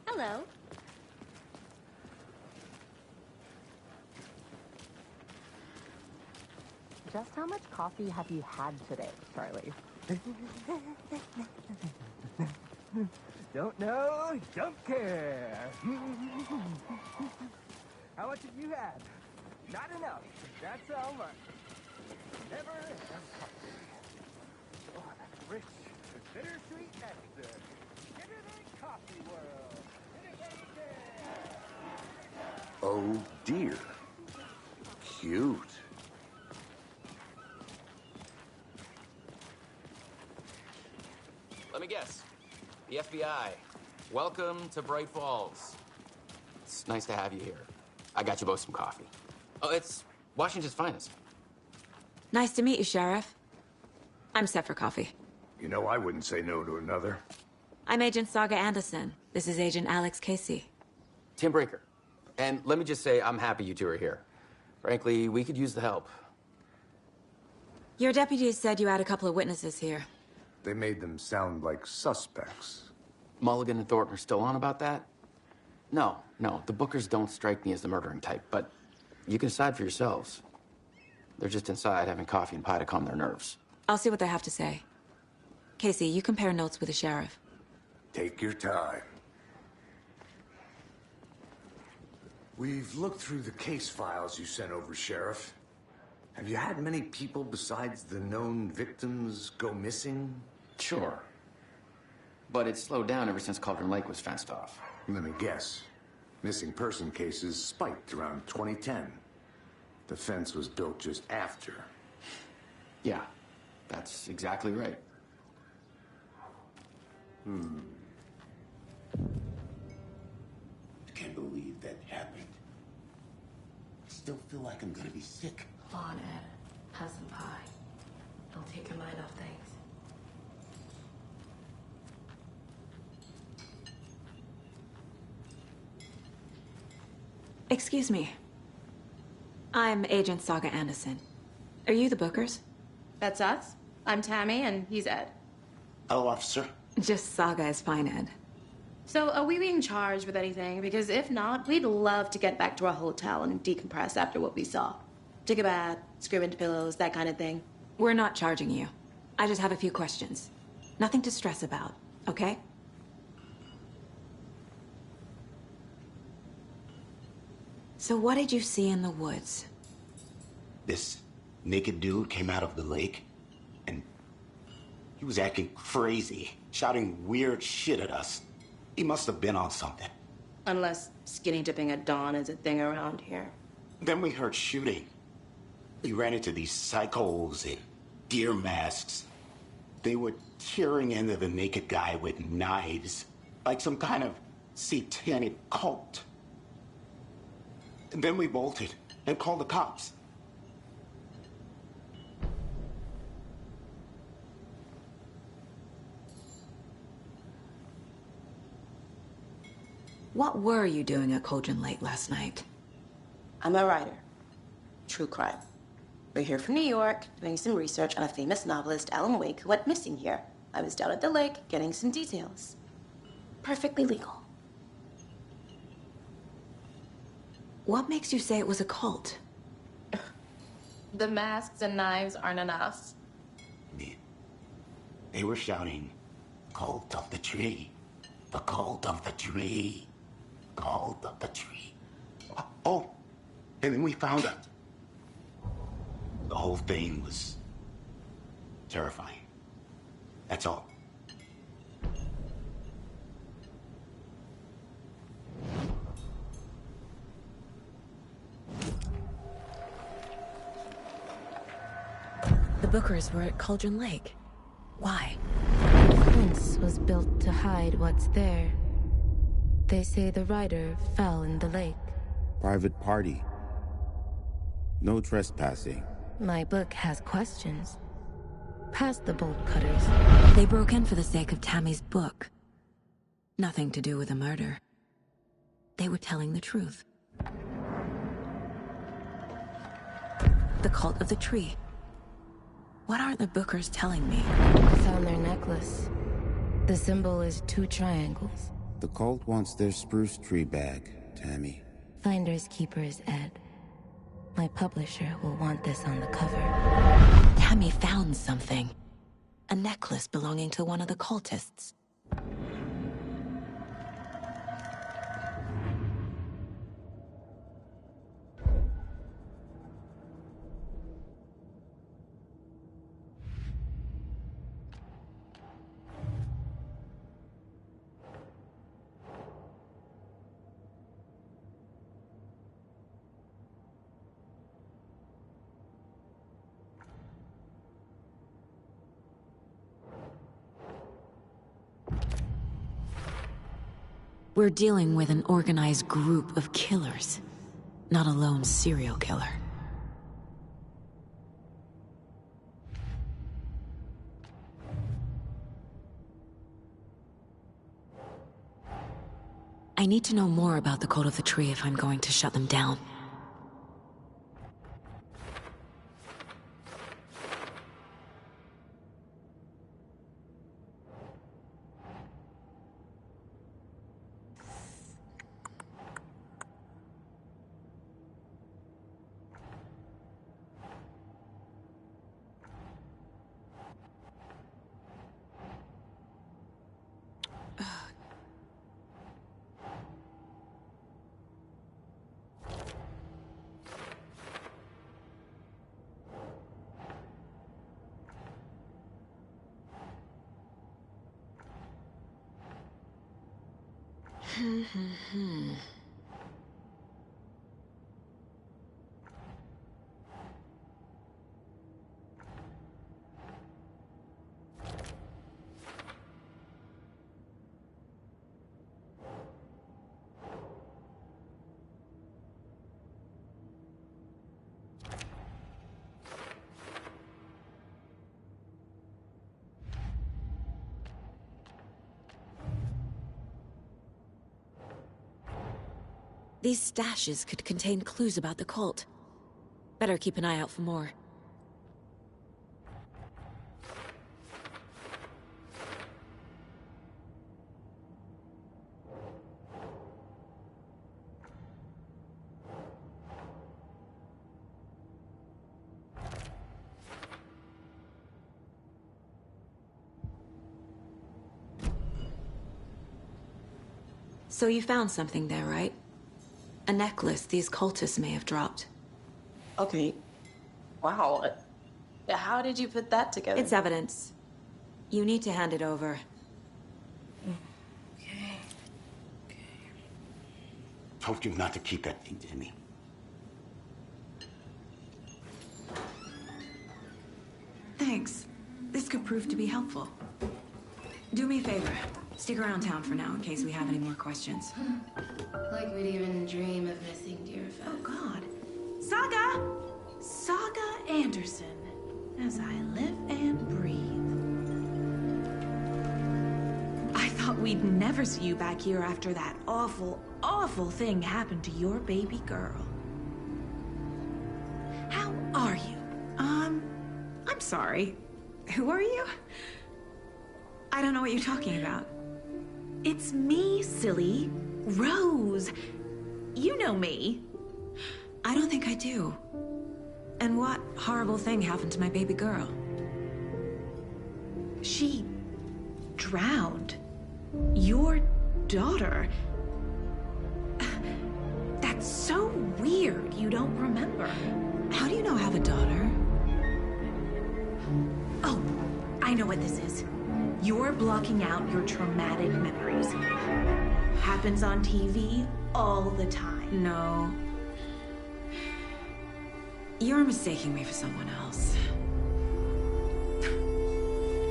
Hello. Just how much coffee have you had today, Charlie? Don't know, don't care. How much have you had? Not enough. That's how much. Never enough coffee. Oh, that's rich, bittersweet nectar. Get it in coffee world. Oh dear. Cute. Let me guess. The FBI. Welcome to Bright Falls. It's nice to have you here. I got you both some coffee. Oh, it's Washington's finest. Nice to meet you, Sheriff. I'm set for coffee. You know, I wouldn't say no to another. I'm Agent Saga Anderson. This is Agent Alex Casey. Tim Breaker. And let me just say, I'm happy you two are here. Frankly, we could use the help. Your deputies said you had a couple of witnesses here. They made them sound like suspects. Mulligan and Thornton are still on about that? No, the Bookers don't strike me as the murdering type, but you can decide for yourselves. They're just inside having coffee and pie to calm their nerves. I'll see what they have to say. Casey, you compare notes with the sheriff. Take your time. We've looked through the case files you sent over, Sheriff. Have you had many people besides the known victims go missing? Sure. But it's slowed down ever since Cauldron Lake was fenced off. Let me guess. Missing person cases spiked around 2010. The fence was built just after. Yeah, that's exactly right. I can't believe that happened. I still feel like I'm gonna be sick. Come on, Ed. Have some pie. It'll take your mind off things. Excuse me. I'm Agent Saga Anderson. Are you the Bookers? That's us. I'm Tammy, and he's Ed. Hello, officer. Just Saga is fine, Ed. So, are we being charged with anything? Because if not, we'd love to get back to our hotel and decompress after what we saw. Take a bath, scream into pillows, that kind of thing. We're not charging you. I just have a few questions. Nothing to stress about, okay? So what did you see in the woods? This naked dude came out of the lake, and he was acting crazy, shouting weird shit at us. He must have been on something. Unless skinny dipping at dawn is a thing around here. Then we heard shooting. We ran into these psychos in deer masks. They were tearing into the naked guy with knives, like some kind of satanic cult. And then we bolted and called the cops. What were you doing at Cauldron Lake last night? I'm a writer. True crime. We're here from New York, doing some research on a famous novelist, Alan Wake, who went missing here. I was down at the lake, getting some details. Perfectly legal. What makes you say it was a cult? The masks and knives aren't enough. They were shouting, "Cult of the tree, the cult of the tree, cult of the tree." Oh, and then we found out. The whole thing was terrifying. That's all. The Bookers were at Cauldron Lake. Why? The fence was built to hide what's there. They say the rider fell in the lake. Private party. No trespassing. My book has questions. Past the bolt cutters. They broke in for the sake of Tammy's book. Nothing to do with a murder. They were telling the truth. The cult of the tree. What aren't the Bookers telling me? Found their necklace. The symbol is 2 triangles. The cult wants their spruce tree back, Tammy. Finders keepers, Ed. My publisher will want this on the cover. Tammy found something. A necklace belonging to one of the cultists. We're dealing with an organized group of killers, not a lone serial killer. I need to know more about the Cult of the Tree if I'm going to shut them down. These stashes could contain clues about the cult. Better keep an eye out for more. So you found something there, right? A necklace these cultists may have dropped. Okay. Wow. How did you put that together? It's evidence. You need to hand it over. Okay. Told you not to keep that thing, Timmy. Thanks. This could prove to be helpful. Do me a favor. Stick around town for now in case we have any more questions. Like we'd even dream of missing Deerfest. Oh, God. Saga! Saga Anderson. As I live and breathe. I thought we'd never see you back here after that awful, awful thing happened to your baby girl. How are you? I'm sorry. Who are you? I don't know what you're talking about. It's me, silly. Rose. You know me. I don't think I do. And what horrible thing happened to my baby girl? She drowned. Your daughter. That's so weird you don't remember. How do you know I have a daughter? Oh, I know what this is. You're blocking out your traumatic memories. Happens on TV all the time. No. You're mistaking me for someone else.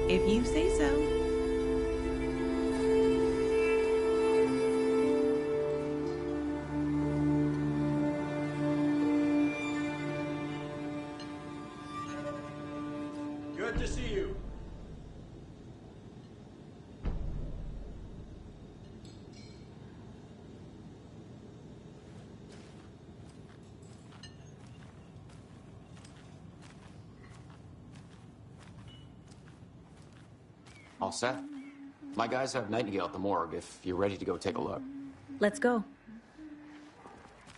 If you say so. Good to see you. All set? My guys have Nightingale at the morgue if you're ready to go take a look. Let's go.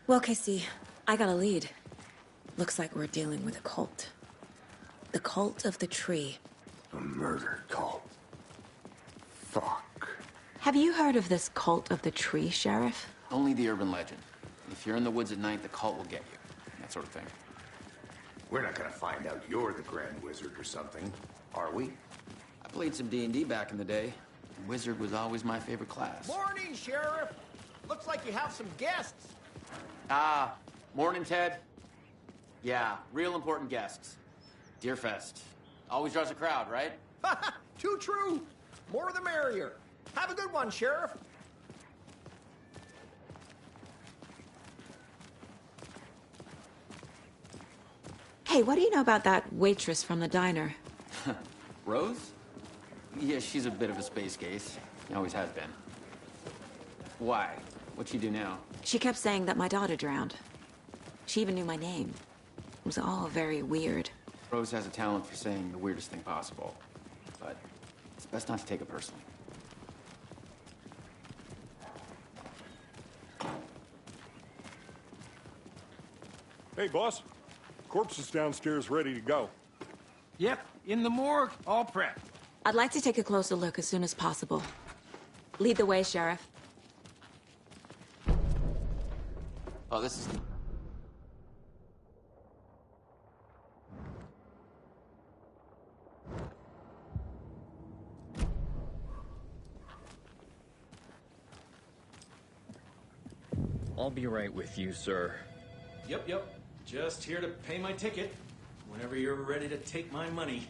Well, Casey, I got a lead. Looks like we're dealing with a cult. The cult of the tree. A murder cult. Fuck. Have you heard of this cult of the tree, Sheriff? Only the urban legend. If you're in the woods at night, the cult will get you. That sort of thing. We're not gonna find out you're the Grand Wizard or something, are we? I played some D&D back in the day. Wizard was always my favorite class. Morning, Sheriff. Looks like you have some guests. Morning, Ted. Yeah, real important guests. Deerfest. Always draws a crowd, right? Too true. More the merrier. Have a good one, Sheriff. Hey, what do you know about that waitress from the diner? Rose? Yeah, she's a bit of a space case. Always has been. Why? What'd she do now? She kept saying that my daughter drowned. She even knew my name. It was all very weird. Rose has a talent for saying the weirdest thing possible. But it's best not to take it personally. Hey, boss. Corpse is downstairs ready to go. Yep, in the morgue, all prepped. I'd like to take a closer look as soon as possible. Lead the way, Sheriff. Oh, this is... be right with you, sir. Yep. Just here to pay my ticket. Whenever you're ready to take my money.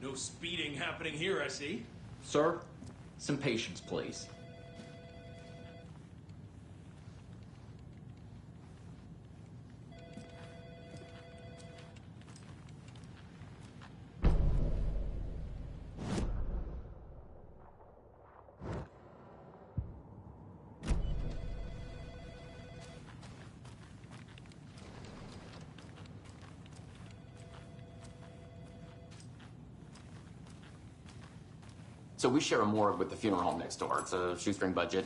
No speeding happening here, I see. Sir, some patience, please. So we share a morgue with the funeral home next door. It's a shoestring budget.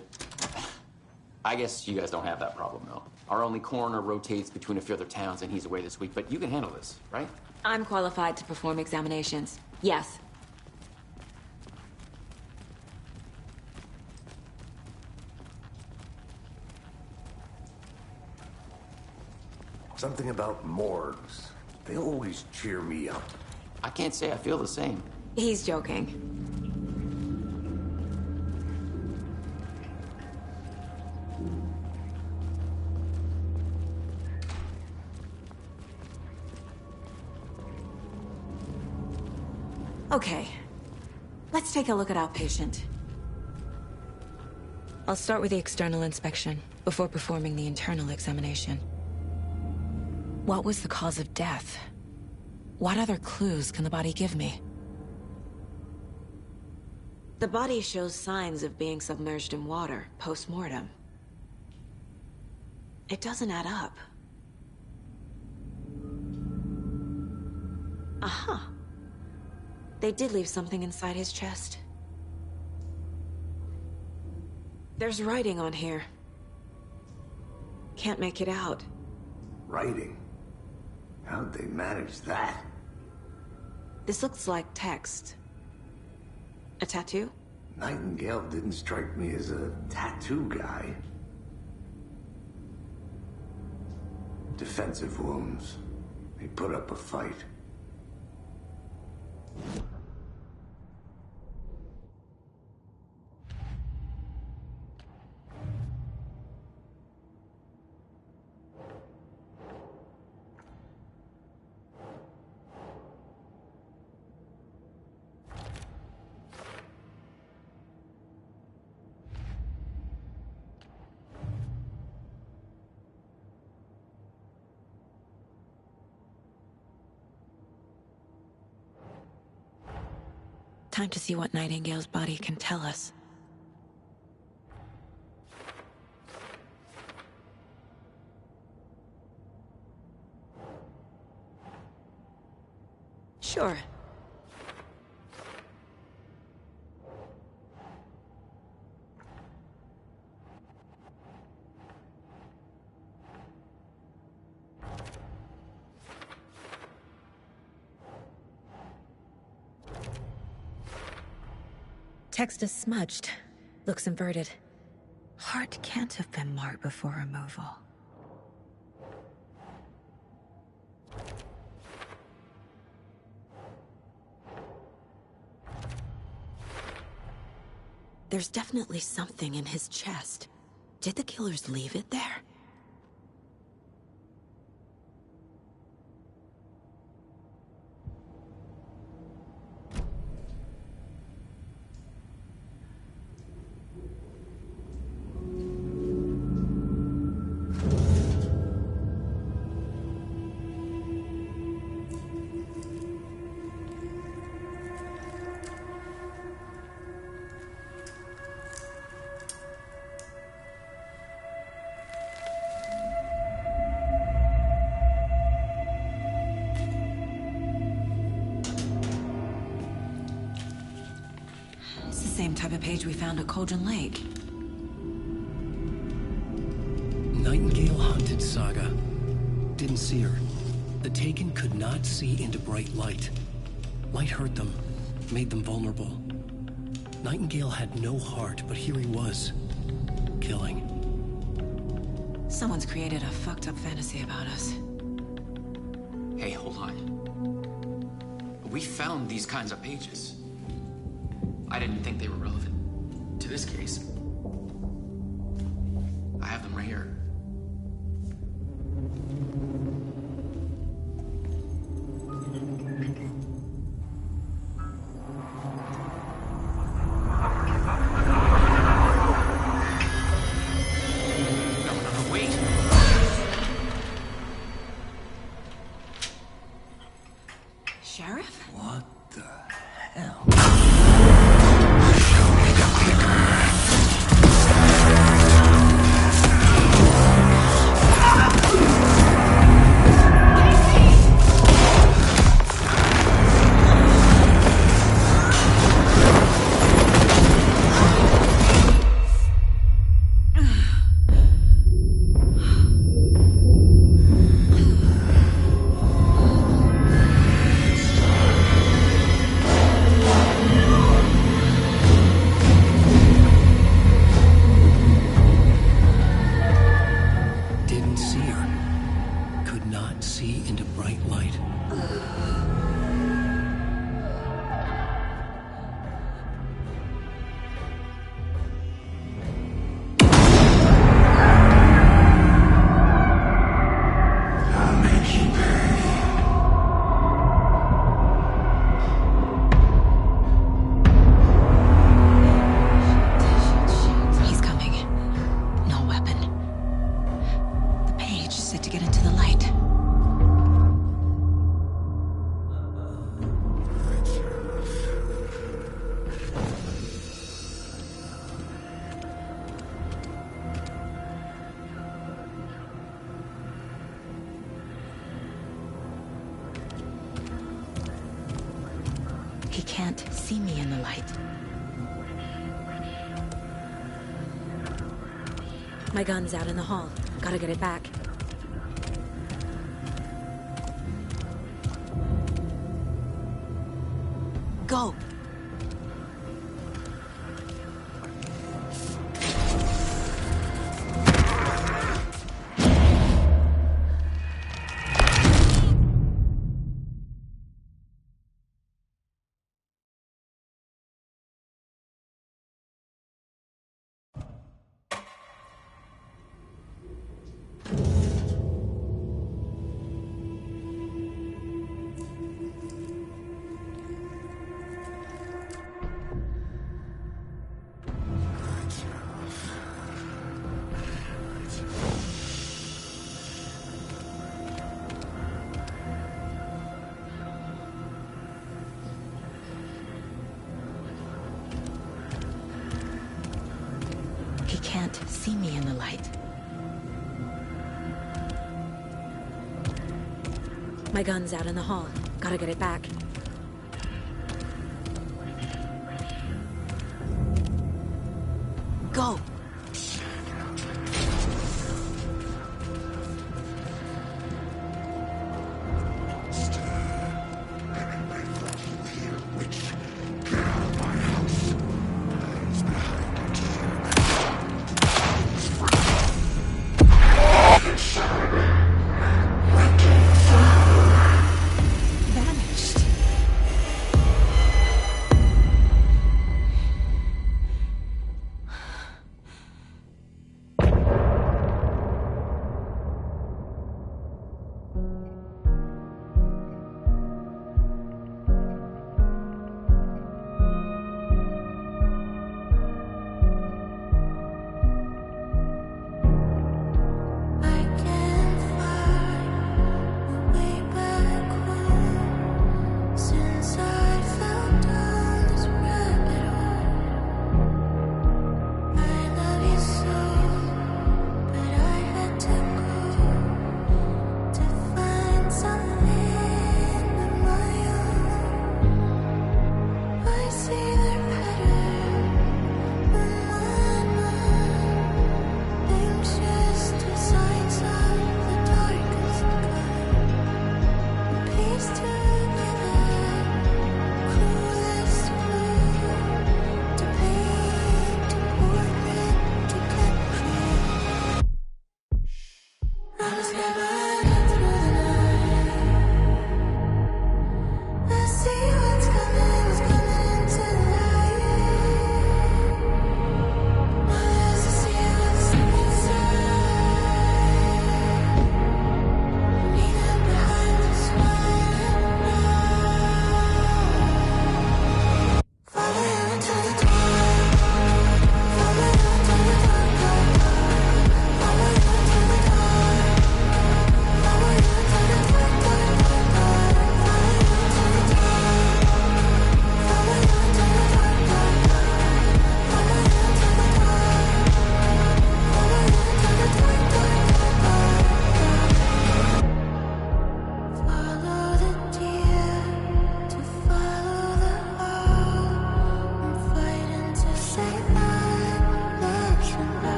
I guess you guys don't have that problem, though. Our only coroner rotates between a few other towns, and he's away this week, but you can handle this, right? I'm qualified to perform examinations. Yes. Something about morgues. They always cheer me up. I can't say I feel the same. He's joking. Okay, let's take a look at our patient. I'll start with the external inspection before performing the internal examination. What was the cause of death? What other clues can the body give me? The body shows signs of being submerged in water post-mortem. It doesn't add up. Aha. They did leave something inside his chest. There's writing on here. Can't make it out. Writing? How'd they manage that? This looks like text. A tattoo? Nightingale didn't strike me as a tattoo guy. Defensive wounds. He put up a fight. Time to see what Nightingale's body can tell us. Sure. Text is smudged. Looks inverted. Heart can't have been marked before removal. There's definitely something in his chest. Did the killers leave it there? Same type of page we found at Cauldron Lake. Nightingale hunted Saga. Didn't see her. The Taken could not see into bright light. Light hurt them, made them vulnerable. Nightingale had no heart, but here he was, killing. Someone's created a fucked up fantasy about us. Hey, hold on. We found these kinds of pages. I didn't think they were relevant to this case. I have them right here. He can't see me in the light. My gun's out in the hall. Gotta get it back. Go! Can't see me in the light. My gun's out in the hall. Gotta get it back. Go!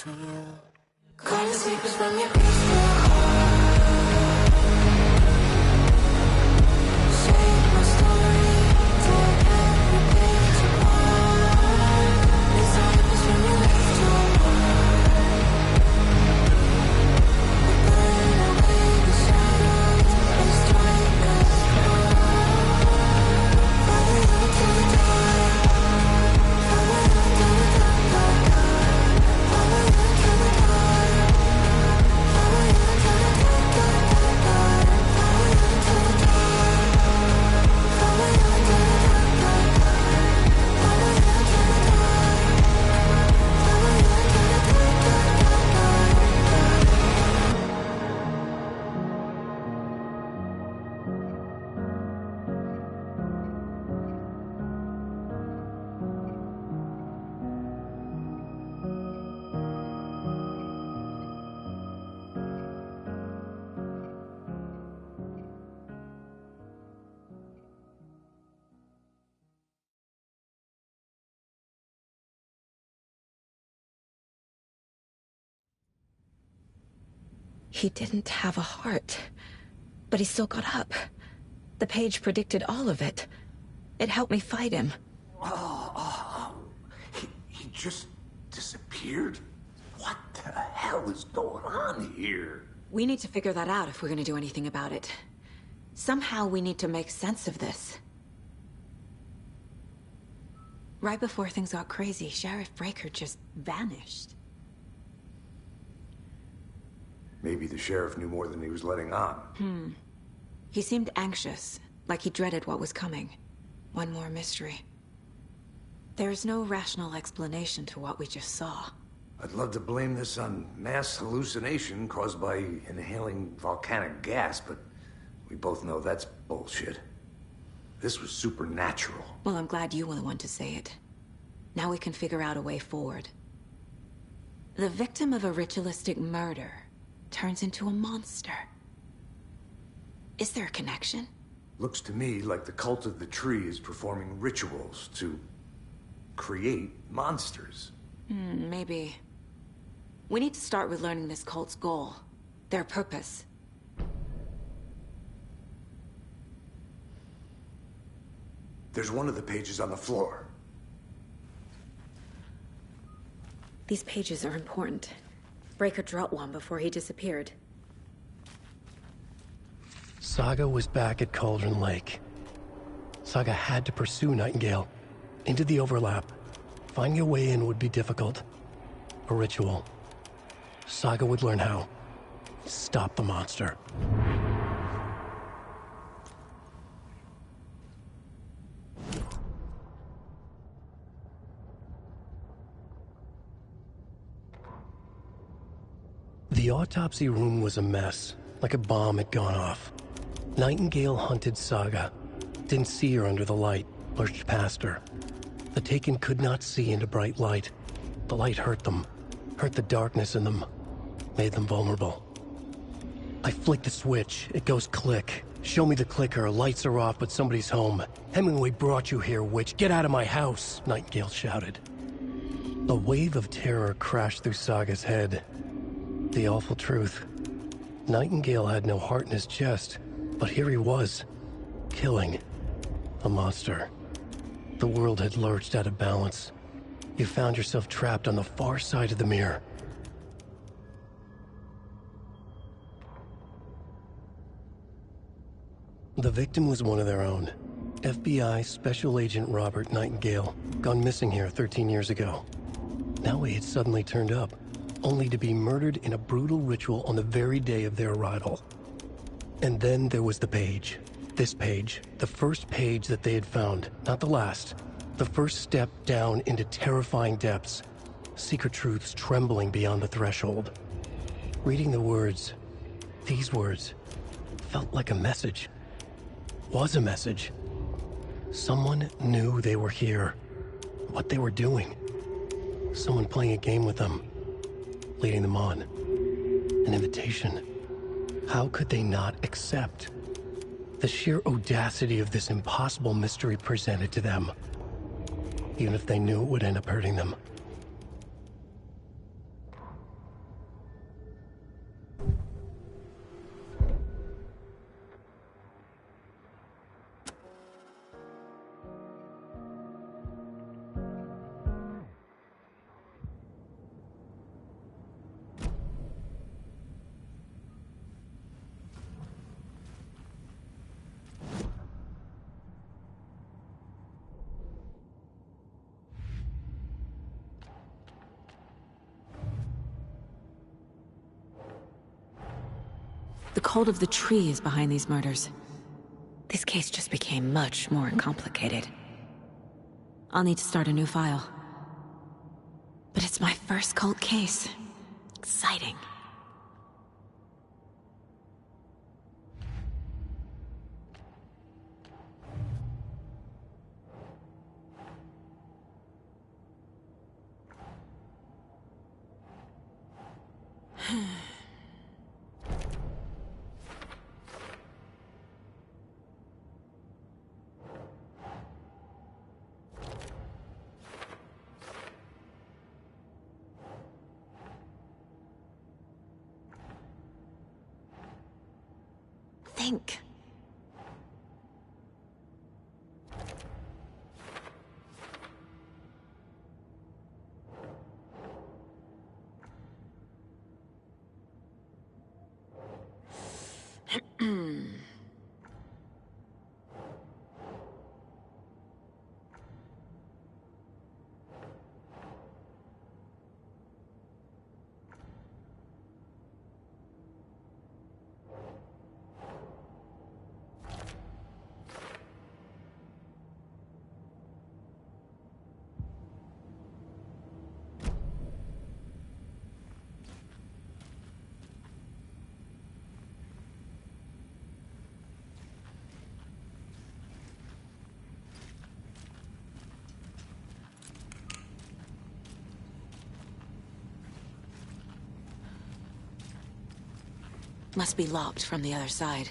for you. Calling secrets from your crystal heart. Shape my story, tear every page apart. Disciples from your lips to mine. We burn away the shadows and strike us hard. Follow you till the dark. Follow you till the dark, dark, dark. Follow you till the dark. Follow you till the dark, dark, dark, dark. Follow you till the dark. Follow you till the dark, dark, dark. Follow you till the dark. Follow you till the dark, dark, dark, He didn't have a heart, but he still got up. The page predicted all of it. It helped me fight him. He just disappeared? What the hell is going on here? We need to figure that out if we're gonna do anything about it. Somehow we need to make sense of this. Right before things got crazy, Sheriff Breaker just vanished. Maybe the sheriff knew more than he was letting on. He seemed anxious, like he dreaded what was coming. One more mystery. There's no rational explanation to what we just saw. I'd love to blame this on mass hallucination caused by inhaling volcanic gas, but we both know that's bullshit. This was supernatural. Well, I'm glad you were the one to say it. Now we can figure out a way forward. The victim of a ritualistic murder turns into a monster. Is there a connection? Looks to me like the cult of the tree is performing rituals to create monsters. Maybe. We need to start with learning this cult's goal, their purpose. There's one of the pages on the floor. These pages are important. Breaker dropped one before he disappeared. Saga was back at Cauldron Lake. Saga had to pursue Nightingale. Into the overlap. Finding a way in would be difficult. A ritual. Saga would learn how. Stop the monster. The autopsy room was a mess, like a bomb had gone off. Nightingale hunted Saga. Didn't see her under the light, lurched past her. The Taken could not see into bright light. The light hurt them, hurt the darkness in them, made them vulnerable. I flick the switch, it goes click. Show me the clicker, lights are off, but somebody's home. Hemingway brought you here, witch. Get out of my house, Nightingale shouted. A wave of terror crashed through Saga's head. The awful truth. Nightingale had no heart in his chest, but here he was, killing a monster. The world had lurched out of balance. You found yourself trapped on the far side of the mirror. The victim was one of their own. FBI Special Agent Robert Nightingale, gone missing here 13 years ago. Now he had suddenly turned up, only to be murdered in a brutal ritual on the very day of their arrival. And then there was the page. This page, the first page that they had found, not the last. The first step down into terrifying depths. Secret truths trembling beyond the threshold. Reading the words, these words, felt like a message. Was a message. Someone knew they were here. What they were doing. Someone playing a game with them. Leading them on. An invitation. How could they not accept? The sheer audacity of this impossible mystery presented to them. Even if they knew it would end up hurting them. hold of the trees behind these murders. This case just became much more complicated. I'll need to start a new file. But it's my first cult case. Exciting. Think. Must be locked from the other side.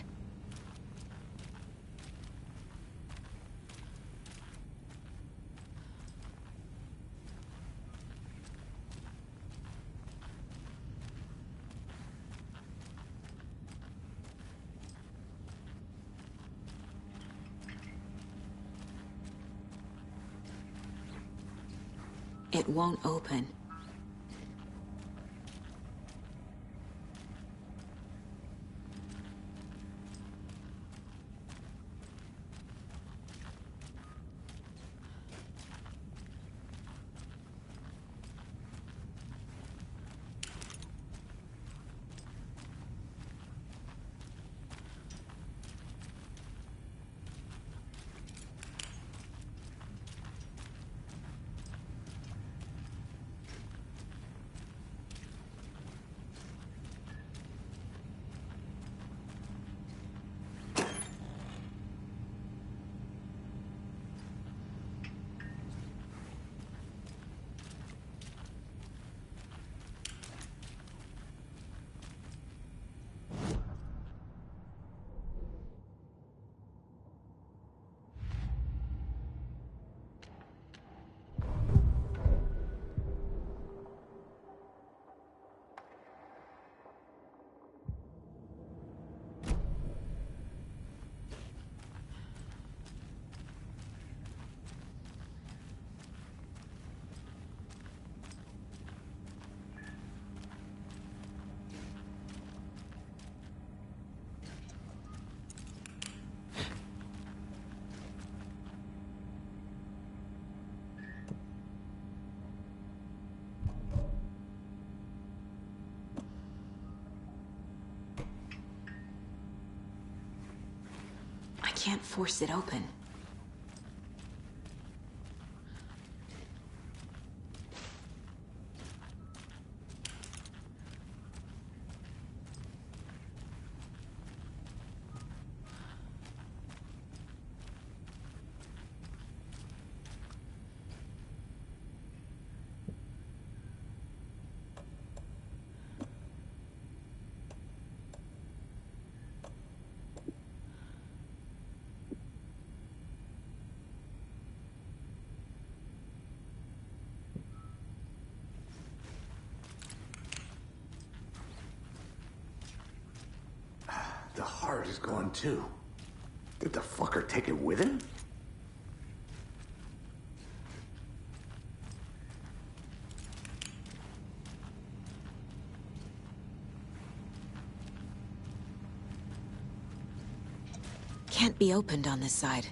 It won't open. I can't force it open. The heart is gone too. Did the fucker take it with him? Can't be opened on this side.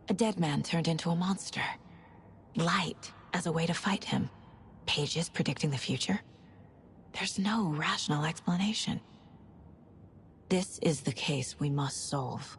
A dead man turned into a monster. Light as a way to fight him. Pages predicting the future. There's no rational explanation. This is the case we must solve.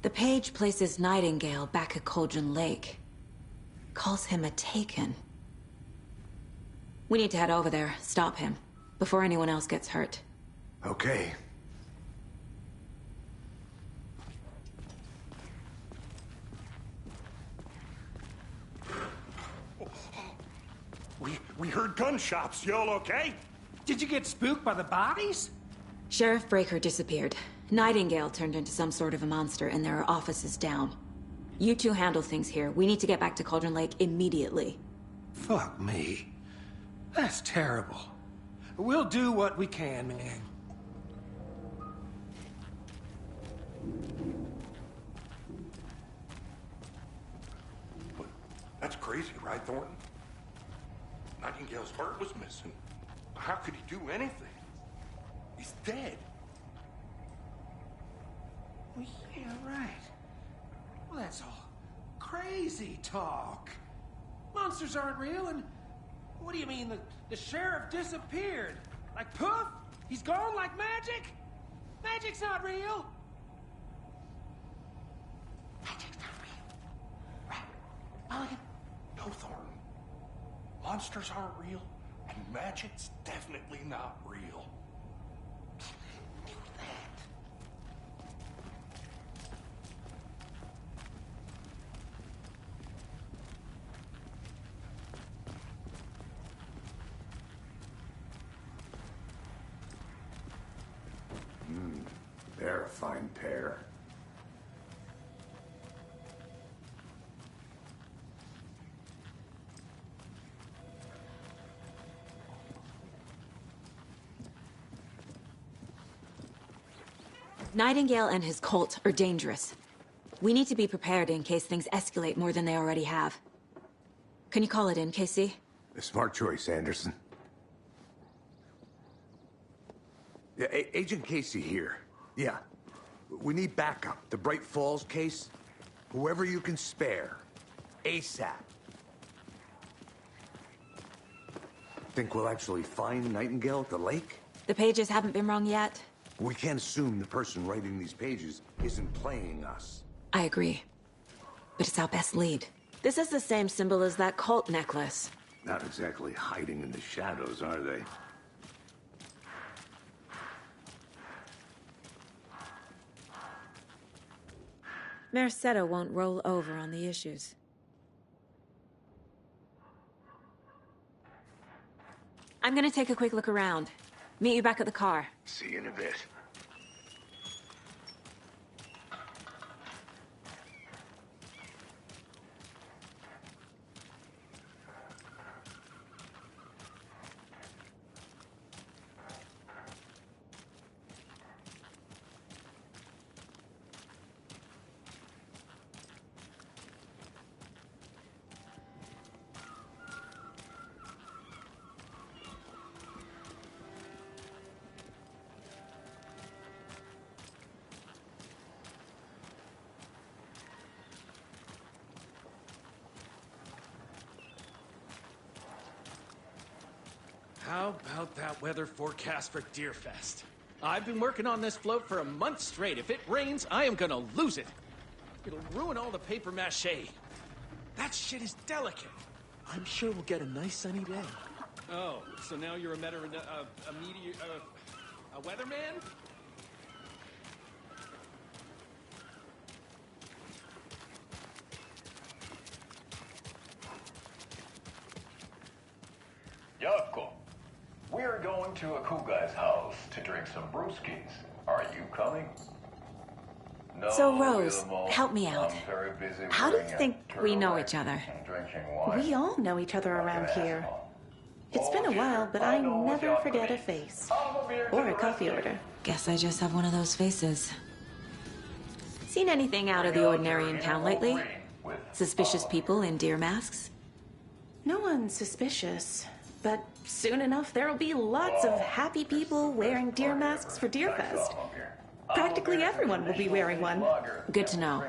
The page places Nightingale back at Cauldron Lake. Calls him a Taken. We need to head over there, stop him, before anyone else gets hurt. Okay. We heard gunshots. Y'all okay? Did you get spooked by the bodies? Sheriff Breaker disappeared. Nightingale turned into some sort of a monster, and there are offices down. You two handle things here. We need to get back to Cauldron Lake immediately. Fuck me. That's terrible. We'll do what we can, man. That's crazy, right, Thornton? Nightingale's heart was missing. How could he do anything? He's dead. Well, yeah, right. Well, that's all crazy talk. Monsters aren't real, and what do you mean the sheriff disappeared? Like poof? He's gone like magic? Magic's not real. Magic's not real. Right. Mulligan? No, Thornton. Monsters aren't real, and magic's definitely not real. They're a fine pair. Nightingale and his cult are dangerous. We need to be prepared in case things escalate more than they already have. Can you call it in, Casey? A smart choice, Anderson. Yeah, Agent Casey here. Yeah. We need backup. The Bright Falls case. Whoever you can spare. ASAP. Think we'll actually find Nightingale at the lake? The pages haven't been wrong yet. We can't assume the person writing these pages isn't playing us. I agree. But it's our best lead. This is the same symbol as that cult necklace. Not exactly hiding in the shadows, are they? Mercado won't roll over on the issues. I'm gonna take a quick look around. Meet you back at the car. See you in a bit. How about that weather forecast for Deerfest? I've been working on this float for a month straight. If it rains, I am gonna lose it. It'll ruin all the paper mache. That shit is delicate. I'm sure we'll get a nice sunny day. Oh, so now you're a weatherman? Yako, we're going to a cool guy's house to drink some brewskis. Are you coming? So, Rose, help me out. How do you think we know each other? We all know each other around here. It's been a while, but I never forget a face. Or a coffee order. Guess I just have one of those faces. Seen anything out of the ordinary in town lately? Suspicious people in deer masks? No one's suspicious. But soon enough, there'll be lots of happy people wearing deer masks for Deerfest. Practically everyone will be wearing one. Good to know.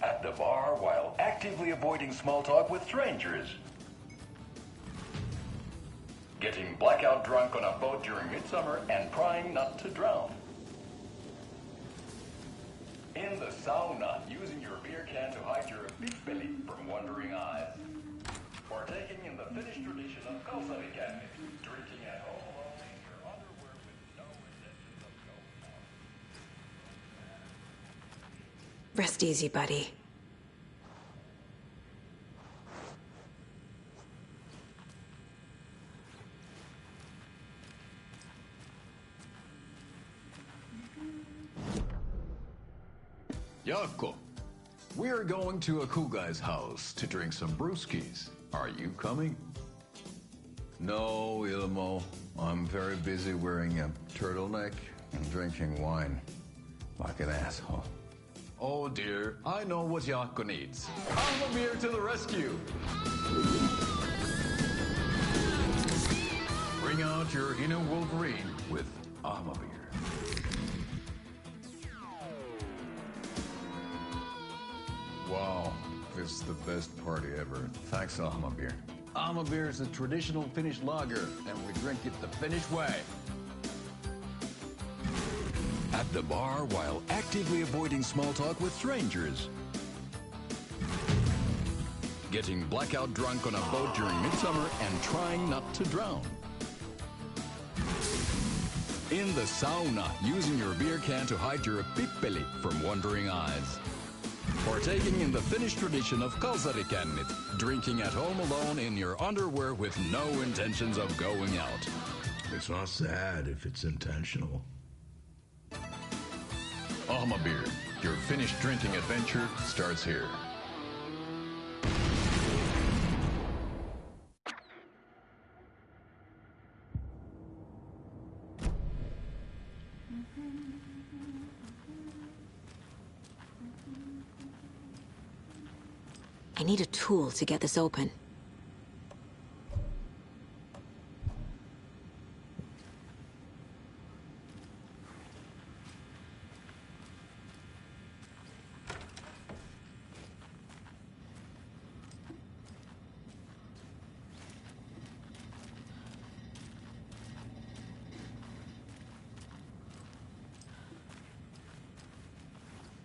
At the bar while actively avoiding small talk with strangers. Getting blackout drunk on a boat during midsummer and trying not to drown. In the sauna, using your beer can to hide your big belly from wondering eyes. Partaking in the Finnish tradition of kalsarikännit, drinking at home alone in your underwear with no intentions of going out. Rest easy, buddy. Jaakko, we're going to a cool guy's house to drink some brewskis. Are you coming? No, Ilmo. I'm very busy wearing a turtleneck and drinking wine like an asshole. Oh dear, I know what Jaakko needs. Armamir to the rescue! Bring out your inner Wolverine with Armamir. Wow, this is the best party ever. Thanks, Armamir. Armamir is a traditional Finnish lager, and we drink it the Finnish way. At the bar while actively avoiding small talk with strangers. Getting blackout drunk on a boat during midsummer and trying not to drown. In the sauna, using your beer can to hide your pippeli from wondering eyes. Partaking in the Finnish tradition of kalsarikännit, drinking at home alone in your underwear with no intentions of going out. It's not sad if it's intentional. Armamir, your Finnish drinking adventure starts here. I need a tool to get this open.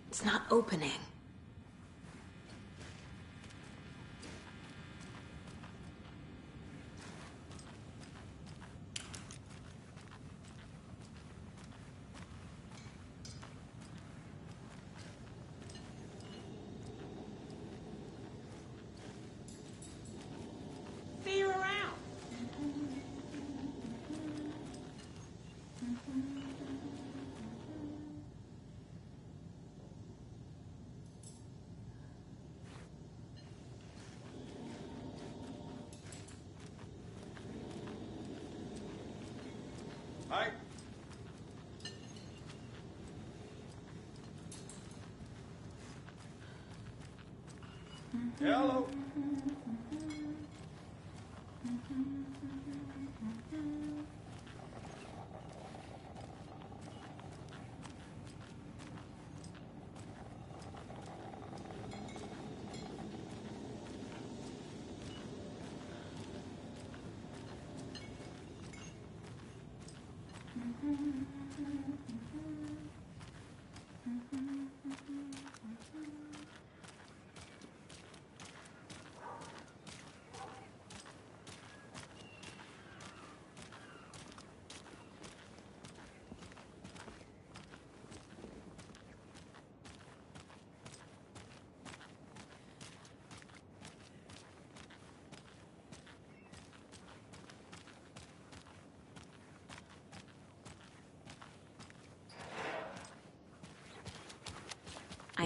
It's not opening. See you around. Hi. Hello.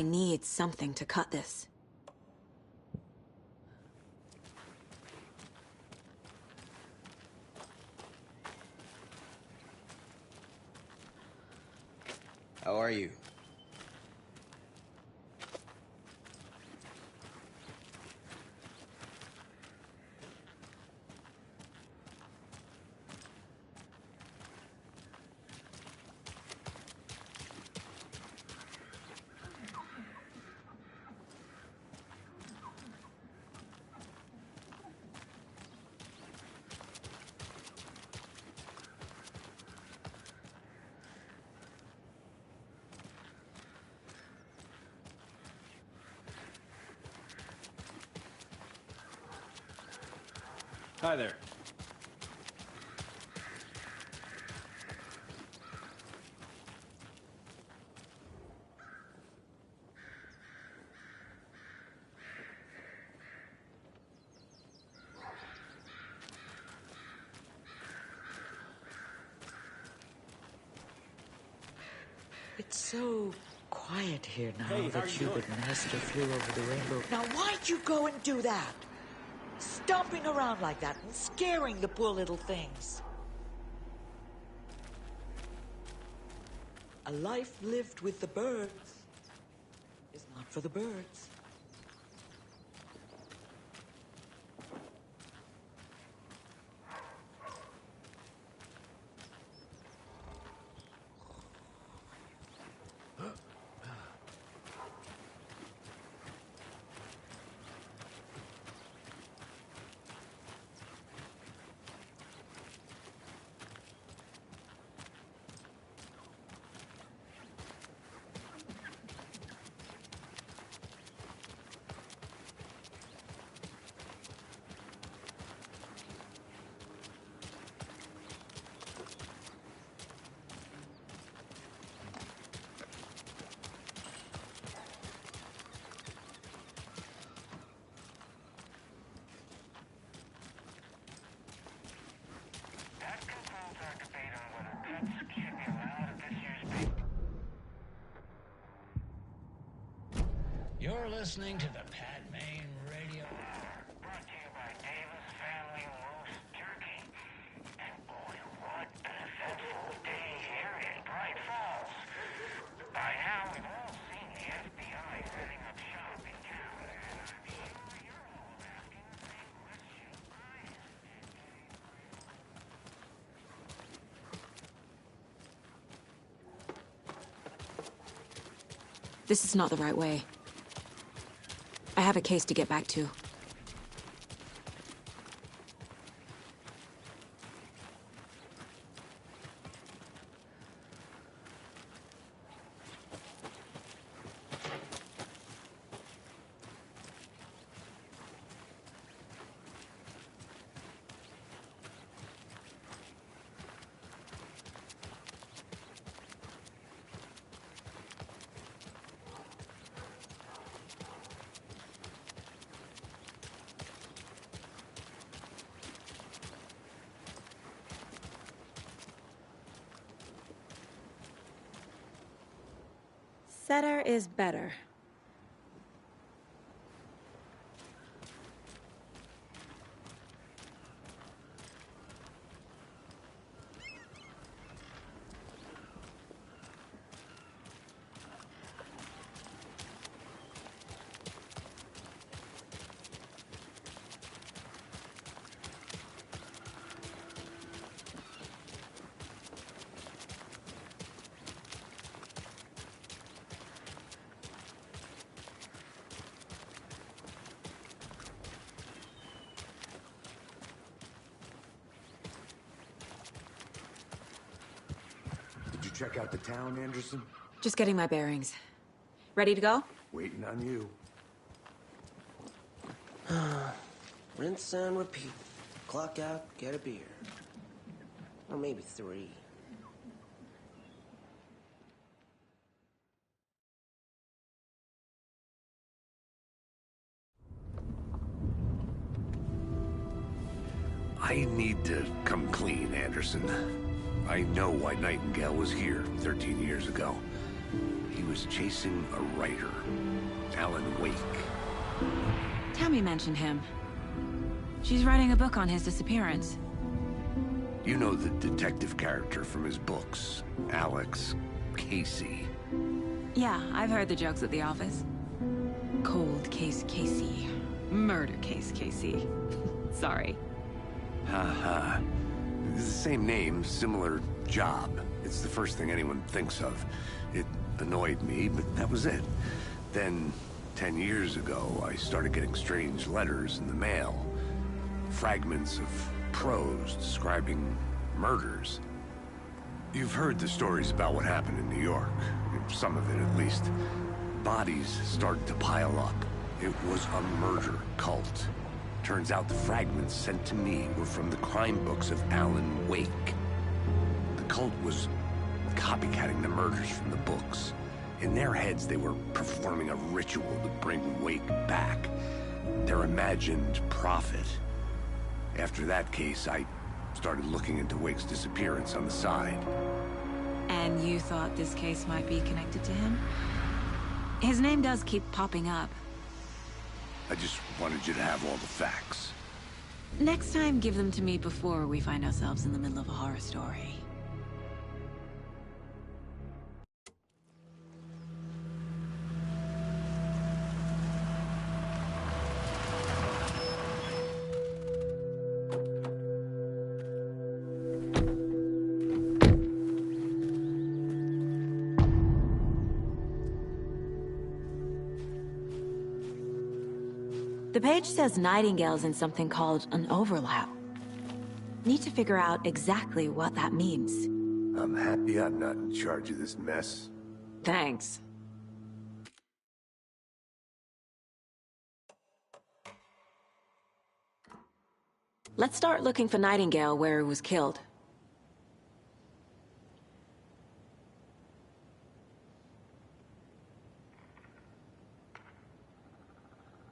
I need something to cut this. How are you? Hi there. It's so quiet here now Hey, how that you you doing? could master through over the rainbow. Now why'd you go and do that? Stomping around like that and scaring the poor little things. A life lived with the birds is not for the birds. You're listening to the Pat Main Radio Hour, brought to you by Davis Family Roast Turkey. And boy, what an eventful day here in Bright Falls. By now, we've all seen the FBI setting up shop in town, and I'm sure you're all asking the same question I am. This is not the right way. I have a case to get back to. Better is better. Check out the town, Anderson? Just getting my bearings. Ready to go? Waiting on you. Rinse and repeat. Clock out, get a beer. Or maybe 3. I need to come clean, Anderson. I know why Nightingale was here 13 years ago. He was chasing a writer, Alan Wake. Tammy mentioned him. She's writing a book on his disappearance. You know the detective character from his books, Alex Casey. Yeah, I've heard the jokes at the office. Cold case Casey. Murder case Casey. Sorry. Haha. It's the same name, similar job. It's the first thing anyone thinks of. It annoyed me, but that was it. Then, 10 years ago, I started getting strange letters in the mail. Fragments of prose describing murders. You've heard the stories about what happened in New York. Some of it, at least. Bodies started to pile up. It was a murder cult. Turns out the fragments sent to me were from the crime books of Alan Wake. The cult was copycatting the murders from the books. In their heads, they were performing a ritual to bring Wake back. Their imagined prophet. After that case, I started looking into Wake's disappearance on the side. And you thought this case might be connected to him? His name does keep popping up. I just wanted you to have all the facts. Next time, give them to me before we find ourselves in the middle of a horror story. The page says Nightingale's in something called an overlap. Need to figure out exactly what that means. I'm happy I'm not in charge of this mess. Thanks. Let's start looking for Nightingale where he was killed.